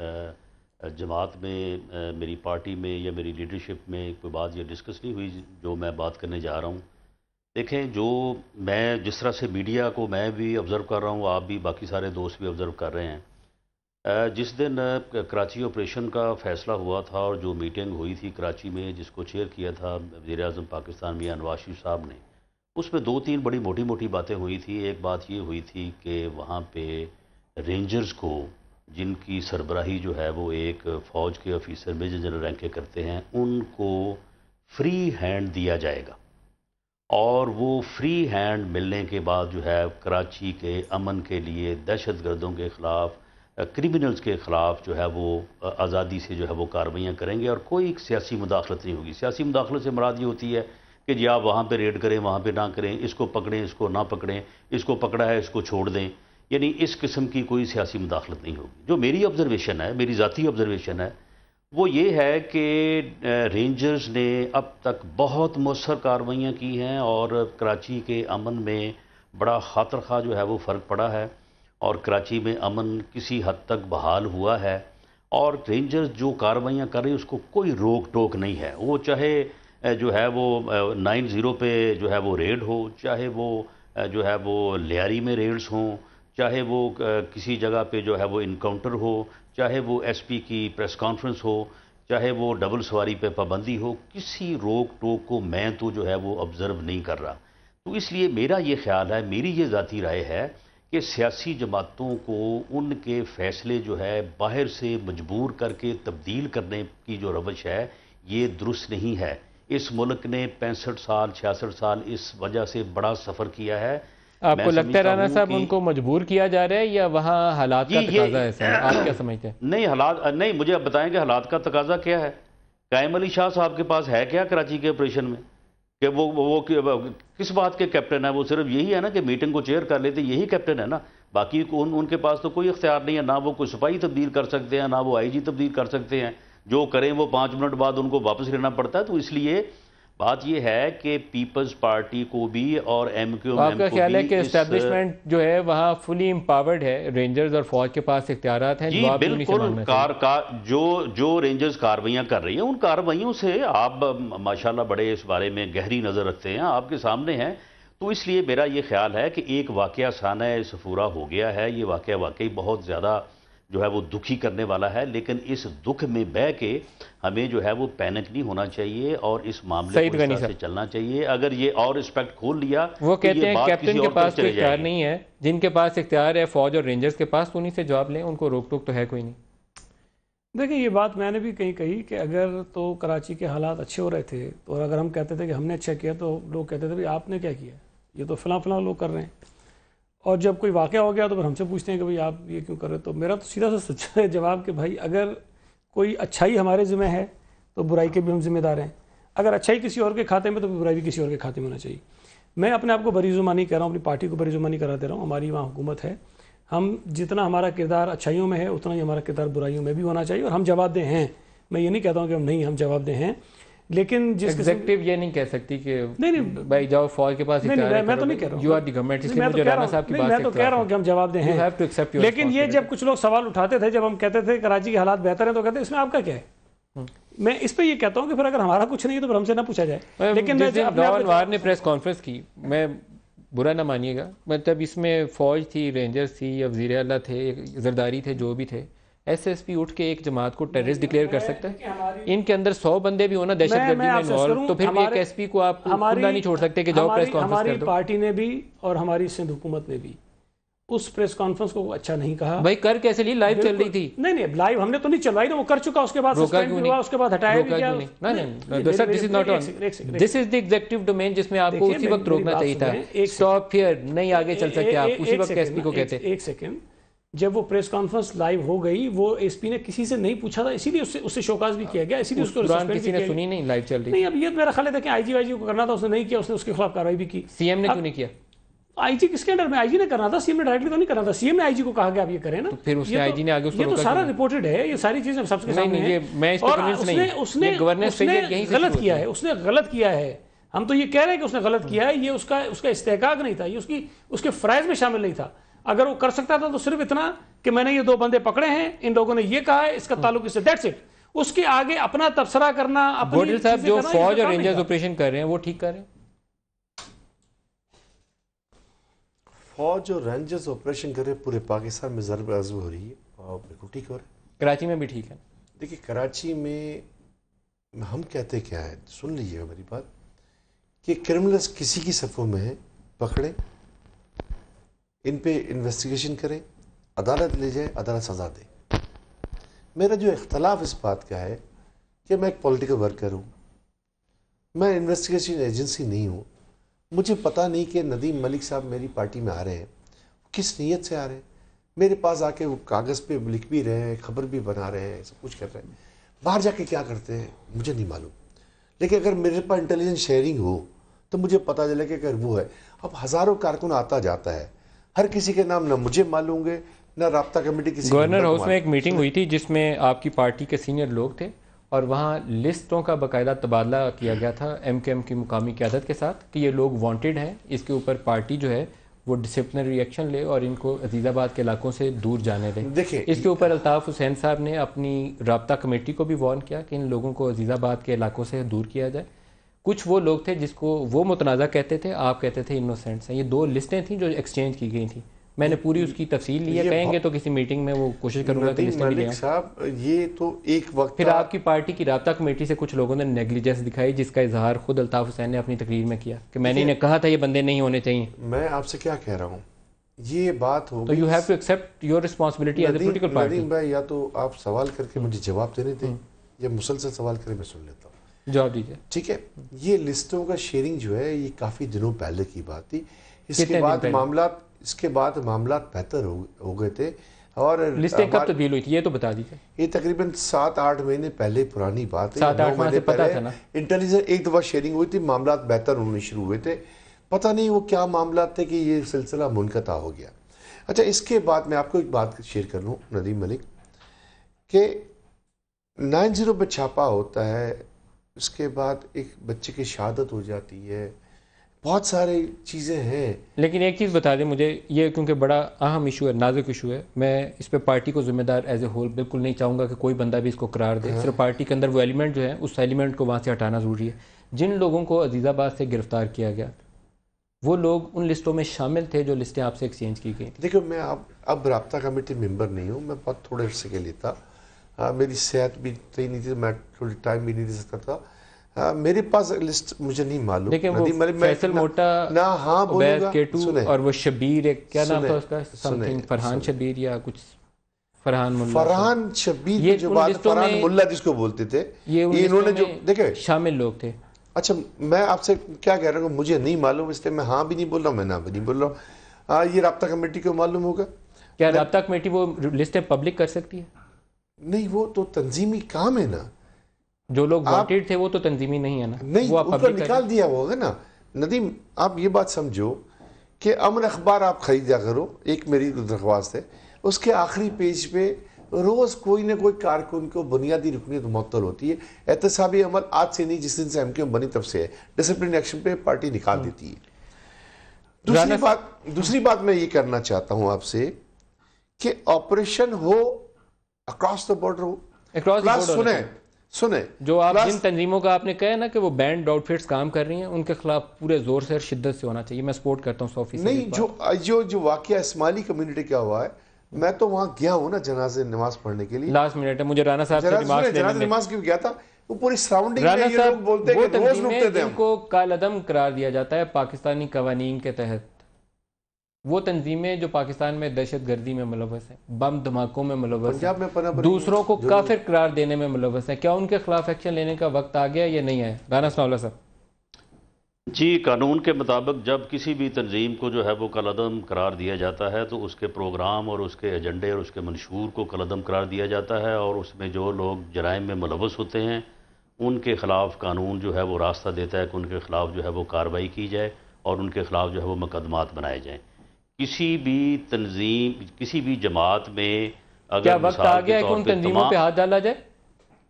जमात में, मेरी पार्टी में या मेरी लीडरशिप में कोई बात ये डिस्कस नहीं हुई जो मैं बात करने जा रहा हूँ। देखें, जो मैं जिस तरह से मीडिया को मैं भी ऑब्ज़र्व कर रहा हूँ, आप भी, बाकी सारे दोस्त भी ऑब्ज़र्व कर रहे हैं, जिस दिन कराची ऑपरेशन का फ़ैसला हुआ था और जो मीटिंग हुई थी कराची में जिसको चेयर किया था वज़ीर-ए-आज़म पाकिस्तान मियां नवाज शरीफ साहब ने, उसमें 2-3 बड़ी मोटी मोटी बातें हुई थी। एक बात ये हुई थी कि वहाँ पे रेंजर्स को, जिनकी सरबराही जो है वो एक फ़ौज के ऑफिसर मेजर जनरल रैंक के करते हैं, उनको फ्री हैंड दिया जाएगा, और वो फ्री हैंड मिलने के बाद जो है कराची के अमन के लिए, दहशतगर्दों के ख़िलाफ़, क्रिमिनल्स के ख़िलाफ़ जो है वो आज़ादी से जो है वो कार्रवाइयाँ करेंगे, और कोई सियासी मुदाखलत नहीं होगी। सियासी मुदाखलत से मुराद ये होती है कि जी आप वहाँ पे रेड करें, वहाँ पे ना करें, इसको पकड़ें, इसको ना पकड़ें, इसको पकड़ा है इसको छोड़ दें, यानी इस किस्म की कोई सियासी मुदाखलत नहीं होगी। जो मेरी ऑब्ज़र्वेशन है, मेरी ज़ाती ऑब्ज़र्वेशन है, वो ये है कि रेंजर्स ने अब तक बहुत मौसर कार्रवाइयाँ की हैं और कराची के अमन में बड़ा खातर खा जो है वो फ़र्क पड़ा है, और कराची में अमन किसी हद तक बहाल हुआ है, और रेंजर्स जो कार्रवाइयाँ कर रही है उसको कोई रोक टोक नहीं है। वो चाहे जो है वो 90 पे जो है वो रेड हो, चाहे वो जो है वो लियारी में रेड्स हों, चाहे वो किसी जगह पे जो है वो इनकाउंटर हो, चाहे वो SP की प्रेस कॉन्फ्रेंस हो, चाहे वो डबल सवारी पे पाबंदी हो, किसी रोक टोक को मैं तो जो है वो ऑब्ज़र्व नहीं कर रहा। तो इसलिए मेरा ये ख्याल है, मेरी ये ज़ाती राय है कि सियासी जमातों को उनके फ़ैसले जो है बाहर से मजबूर करके तब्दील करने की जो रवश है ये दुरुस्त नहीं है। इस मुल्क ने 65 साल 66 साल इस वजह से बड़ा सफ़र किया है। आपको लगता है राना साहब उनको मजबूर किया जा रहा है या वहाँ हालात का तकाजा है सर? आप क्या समझते हैं? नहीं, हालात नहीं, मुझे आप बताएं कि हालात का तकाजा क्या है। कायम अली शाह साहब के पास है क्या कराची के ऑपरेशन में कि वो किस बात के कैप्टन है? वो सिर्फ यही है ना कि मीटिंग को चेयर कर लेते, यही कैप्टन है ना। बाकी उनके पास तो कोई इख्तियार नहीं है, ना वो कोई सिपाही तब्दील कर सकते हैं, ना वो IG तब्दील कर सकते हैं। जो करें वो 5 मिनट बाद उनको वापस लेना पड़ता है। तो इसलिए बात यह है कि पीपल्स पार्टी को भी और MQM आपका ख्याल है कि एस्टैब्लिशमेंट जो है वहाँ फुली एम्पावर्ड है, रेंजर्स और फौज के पास इख्तियारात हैं? जी बिल्कुल। जो रेंजर्स कार्रवाइयाँ कर रही हैं उन कार्रवाइयों से आप माशाल्लाह बड़े इस बारे में गहरी नज़र रखते हैं, आपके सामने हैं। तो इसलिए मेरा ये ख्याल है कि एक वाक़या साना सफूरा हो गया है। ये वाक़या वाकई बहुत ज़्यादा जो है वो दुखी करने वाला है, लेकिन इस दुख में बह के हमें जो है वो पैनिक नहीं होना चाहिए और इस मामले को इस तरह से चलना चाहिए। अगर ये और रिस्पेक्ट खोल लिया, वो कहते हैं कैप्टन के पास कोई इख्तियार नहीं है, जिनके पास इख्तियार है फौज और रेंजर्स के पास, तो उन्हीं से जवाब लें, उनको रोक टोक तो है कोई नहीं। देखिए ये बात मैंने भी कहीं कही कि अगर तो कराची के हालात अच्छे हो रहे थे तो, और अगर हम कहते थे कि हमने अच्छा किया तो लोग कहते थे भाई आपने क्या किया, ये तो फलां लोग कर रहे हैं। और जब कोई वाक़या हो गया तो फिर हमसे पूछते हैं कि भाई आप ये क्यों कर रहे हो। तो मेरा तो सीधा सा सच्चा जवाब कि भाई अगर कोई अच्छाई हमारे ज़िम्मे है तो बुराई के भी हम जिम्मेदार हैं। अगर अच्छाई किसी और के खाते में तो बुराई भी किसी और के खाते में होना चाहिए। मैं अपने आप को बरीजुमा नहीं कह रहा हूँ, अपनी पार्टी को बरीजुमा नहीं करा दे रहा हूँ। हमारी वहाँ हुकूमत है, हम जितना हमारा किरदार अच्छाइयों में है उतना ही हमारा किरदार बुराइयों में भी होना चाहिए और हम जवाबदेह हैं। मैं ये नहीं कहता हूँ कि हम जवाबदेह हैं, लेकिन जिस एग्जीक्यूटिव ये नहीं कह सकती कि नहीं भाई जाओ फौज के पास। नहीं, मैं तो नहीं कह रहा हूँ, यू आर द गवर्नमेंट, इसलिए मुझे राना साहब की बात मैं तो कह रहा हूँ कि हम जवाबदेह हैं। लेकिन ये जब कुछ लोग सवाल उठाते थे, जब हम कहते थे कराची के हालात बेहतर है, तो कहते इसमें आपका क्या है। मैं इस पे ये कहता हूँ कि फिर अगर हमारा कुछ नहीं है तो फिर हमसे ना पूछा जाए। लेकिन वार ने प्रेस कॉन्फ्रेंस की, मैं बुरा ना मानिएगा, मतलब इसमें फौज थी, रेंजर्स थी या वज़ीर आला थे, जरदारी थे, जो भी थे, SSP उठ के एक जमात को टेररिस्ट डिक्लेयर कर सकता है? इनके अंदर 100 बंदे भी होना दहशतगर्दी में इन्वॉल्व, तो फिर एक SP को आप खुला नहीं छोड़ सकते कि जाओ प्रेस कॉन्फ्रेंस कर दो। हमारी पार्टी ने भी और हमारी सिंध हुकूमत ने भी उस प्रेस कॉन्फ्रेंस को अच्छा नहीं कहा। भाई कर कैसे ली? लाइव चल रही थी। नहीं लाइव हमने तो नहीं चलवाई ना, वो कर चुका, उसके बाद सस्पेंड हुआ, उसके बाद हटाया भी गया। नहीं sir, this is not on, this is the executive domain जिसमें आपको उसी वक्त रोकना चाहिए था। स्टॉप हियर, नहीं आगे चल सकते आप, उसी वक्त SP को कहते। एक सेकंड, जब वो प्रेस कॉन्फ्रेंस लाइव हो गई, वो SP ने किसी से नहीं पूछा था, इसीलिए उससे शोकाज भी किया गया, इसीलिए उसको किसी ने सुनी नहीं, लाइव चल रही। नहीं, अब ये मेरा ख्याल है देखें IG को करना था, उसने नहीं किया, उसने उसके खिलाफ कार्रवाई भी की। CM ने क्यों नहीं किया? IG किसके अंडर में? IG ने करना था, CM ने डायरेक्टली तो नहीं करना था। CM ने IG को कहा कि आप ये करें ना, तो फिर उसने IG ने आगे उसको रोका। ये तो सारा रिपोर्टेड है, ये सारी चीजें सबके सामने हैं। मैं इस पे कन्विंस नहीं हूं। उसने गलत किया है, उसने गलत किया है। हम तो ये कह रहे हैं कि उसने गलत किया है, ये उसका इस्तेहकाक नहीं था, ये उसके फराइज में शामिल नहीं था। अगर वो कर सकता था तो सिर्फ इतना कि मैंने ये 2 बंदे पकड़े हैं, इन लोगों ने ये कहा है, इसका ताल्लुक इससे, दैट्स इट। उसके आगे अपना तबसरा करना, अपनी साहब जो फौज और रेंजर्स ऑपरेशन कर रहे हैं वो ठीक कर रहे हैं। फौज और रेंजर्स ऑपरेशन कर रहे पूरे पाकिस्तान में ज़रब अज़ब हो रही है और बिल्कुल ठीक हो रहा है। कराची में भी ठीक है। देखिए कराची में हम कहते क्या है, सुन लीजिएगा मेरी बात, कि क्रिमिनल्स किसी की सफ़ों में है, पकड़ें, इन पे इन्वेस्टिगेशन करें, अदालत ले जाए, अदालत सज़ा दे। मेरा जो इख्तलाफ इस बात का है कि मैं एक पॉलिटिकल वर्कर हूँ, मैं इन्वेस्टिगेशन एजेंसी नहीं हूँ। मुझे पता नहीं कि नदीम मलिक साहब मेरी पार्टी में आ रहे हैं, किस नीयत से आ रहे हैं। मेरे पास आके वो कागज़ पे लिख भी रहे हैं, खबर भी बना रहे हैं, सब कुछ कर रहे हैं। बाहर जाके क्या करते हैं मुझे नहीं मालूम, लेकिन अगर मेरे पास इंटेलिजेंस शेयरिंग हो तो मुझे पता चले कि अगर वो है। अब हज़ारों कारकुन आता जाता है, हर किसी के नाम ना मुझे मालूम है ना राब्ता कमेटी किसी। गवर्नर हाउस में एक मीटिंग हुई थी जिसमें आपकी पार्टी के सीनियर लोग थे और वहाँ लिस्टों का बाकायदा तबादला किया गया था MKM की मुकामी क़यादत के साथ कि ये लोग वांटेड हैं, इसके ऊपर पार्टी जो है वो डिसिप्लिनरी एक्शन ले और इनको अजीज़ाबाद के इलाकों से दूर जाने दें। देखिए इसके ऊपर अल्ताफ़ हुसैन साहब ने अपनी राब्ता कमेटी को भी वार्न किया कि इन लोगों को अजीज़ाबाद के इलाकों से दूर किया जाए। कुछ वो लोग थे जिसको वो मुतनाज़ा कहते थे, आप कहते थे इनोसेंट्स हैं। ये 2 लिस्टें थी जो एक्सचेंज की गई थी। मैंने पूरी उसकी तफसील ली है, कहेंगे तो किसी मीटिंग में वो कोशिश करूंगा कि लिस्ट मलिक साहब, ये तो एक वक्त फिर आपकी पार्टी की राब्ता कमेटी से कुछ लोगों ने नेग्लिजेंस दिखाई, जिसका इजहार खुद अल्ताफ हुसैन ने अपनी तकरीर में किया कि मैंने इन्हें कहा था ये बंदे नहीं होने चाहिए। मैं आपसे क्या कह रहा हूँ, ये बात हो तो you have to accept your responsibility as a political party. Nadeem भाई, या तो आप सवाल करके मुझे जवाब देने दें या मुसलसल सवाल करें, मैं सुन लेता हूँ। जवाब दीजिए। ठीक है, ये लिस्टों का शेयरिंग जो है ये काफ़ी दिनों पहले की बात थी। इसके बाद मामला बेहतर हो गए थे। और लिस्टें कब तब्दील हुई थी ये तो बता दीजिए। ये तकरीबन 7-8 महीने पहले पुरानी बात है। 7-8 महीने पता था ना। इंटेलिजेंस एक दफ़ा शेयरिंग हुई थी, मामला बेहतर होने शुरू हुए थे। पता नहीं वो क्या मामला थे कि ये सिलसिला मुनक़ता हो गया। अच्छा, इसके बाद मैं आपको एक बात शेयर कर लूँ नदीम मलिक, कि 90 पे छापा होता है, उसके बाद एक बच्चे की शहादत हो जाती है, बहुत सारी चीज़ें हैं। लेकिन एक चीज़ बता दें मुझे, ये क्योंकि बड़ा अहम इशू है, नाजुक इशू है, मैं इस पे पार्टी को जिम्मेदार एज ए होल बिल्कुल नहीं चाहूँगा कि कोई बंदा भी इसको करार दे। सिर्फ पार्टी के अंदर वो एलिमेंट जो है उस एलिमेंट को वहाँ से हटाना ज़रूरी है। जिन लोगों को अजीज़ाबाद से गिरफ्तार किया गया वो लोग उन लिस्टों में शामिल थे जो लिस्टें आपसे एक्सचेंज की गई। देखो, मैं अब राब्ता कमेटी मेंबर नहीं हूँ, मैं बहुत थोड़े अर्से के लिए था। मेरी सेहत भी सही नहीं थी, मैं थोड़ी टाइम भी नहीं दे सकता था। मेरे पास लिस्ट मुझे नहीं मालूम। लेकिन वो फैसल मोटा ना, हाँ बोलूंगा, केटू और वो शबीर, एक क्या नाम था उसका, समथिंग फरहान शबीर या कुछ फरहान शबीर, ये जो बात फरहान मुल्ला जिसको बोलते थे, ये इन्होंने जो देखे शामिल लोग थे। अच्छा, मैं आपसे क्या कह रहा हूँ, मुझे नहीं मालूम, इसलिए मैं हाँ भी नहीं बोल रहा हूँ, मैं ना भी नहीं बोल रहा हूँ। ये राब्ता कमेटी को मालूम होगा। क्या राब्ता कमेटी वो लिस्टें पब्लिक कर सकती है? नहीं, वो तो तंजीमी काम है ना। जो लोग वांटेड थे वो तो तंजीमी नहीं है ना, नहीं, वो उनको निकाल दिया होगा ना। नदीम, आप ये बात समझो कि अमन अखबार आप खरीदा करो, एक मेरी दरख्वास्त है, उसके आखिरी पेज पे रोज़ कोई ना कोई कारकुन को बुनियादी रुकनीत मुअत्तल होती है। एहतसाबी अमल आज से नहीं, जिस दिन से एमक्यूएम बनी तब से है, डिसिप्लिन एक्शन पे पार्टी निकाल देती है। दूसरी बात मैं ये करना चाहता हूँ आपसे कि ऑपरेशन हो अक्रॉस द बॉर्डर हो। सुने जो आप जिन तंजीमों का आपने कहा ना कि वो बैंड आउटफिट्स काम कर रही हैं, उनके खिलाफ पूरे जोर से और शिद्दत से होना चाहिए। मैं सपोर्ट करता हूँ 100%। नहीं, जो वाकया इस्माइली कम्युनिटी का हुआ है, मैं तो वहाँ गया हूँ ना जनाजे नमाज पढ़ने के लिए। लास्ट मिनट है, मुझे राना साहब से नमाज क्यों गया था, वो पूरी सराउंडिंग में ये लोग बोलते हैं कि रोज रुकते थे, उनको कालअदम करार दिया जाता है पाकिस्तानी कवानीन के तहत। वो तंजीमें जो पाकिस्तान में दहशतगर्दी में मुलव्वस हैं, बम धमाकों में मुलव्वस हैं, दूसरों को काफिर करार देने में मुलव्वस हैं, क्या उनके खिलाफ एक्शन लेने का वक्त आ गया या नहीं है? राना सनाउल्लाह साहब जी, कानून के मुताबिक जब किसी भी तंजीम को जो है वो कलअदम करार दिया जाता है तो उसके प्रोग्राम और उसके एजेंडे और उसके मंशूर को कलअदम करार दिया जाता है, और उसमें जो लोग जराइम में मुलव्वस होते हैं उनके खिलाफ कानून जो है वो रास्ता देता है कि उनके खिलाफ जो है वो कार्रवाई की जाए और उनके खिलाफ जो है वो मुकदमात बनाए जाएँ। किसी भी तंजीम, किसी भी जमात में अगर क्या वक्त आ गया है कि उन तंजीमों पे हाथ डाला जाए?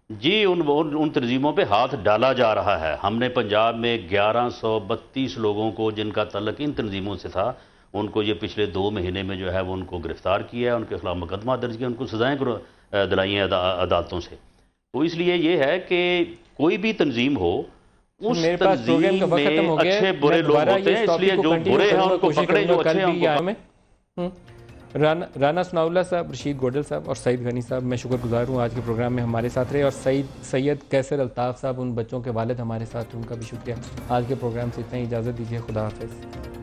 जी, उन तंजीमों पे हाथ डाला जा रहा है। हमने पंजाब में 1132 लोगों को जिनका तल्लक इन तंजीमों से था, उनको ये पिछले 2 महीने में जो है वो उनको गिरफ्तार किया है, उनके खिलाफ मुकदमा दर्ज किया, उनको सजाएँ दिलाई हैं अदालतों से। तो इसलिए ये है कि कोई भी तंजीम हो, उस तंजीम में अच्छे बुरे लोग होते हैं, इसलिए जो बुरे हैं उनको पकड़े, जो अच्छे हैं। राना सनाउल्लाह साहब, रशीद गोडल साहब और सईद गनी साहब, मैं शुक्रगुजार हूँ आज के प्रोग्राम में हमारे साथ रहे, और सैयद कैसर अल्ताफ़ साहब, उन बच्चों के वालिद हमारे साथ, उनका भी शुक्रिया। आज के प्रोग्राम से इतना ही, इजाज़त दीजिए, खुदा हाफिज़।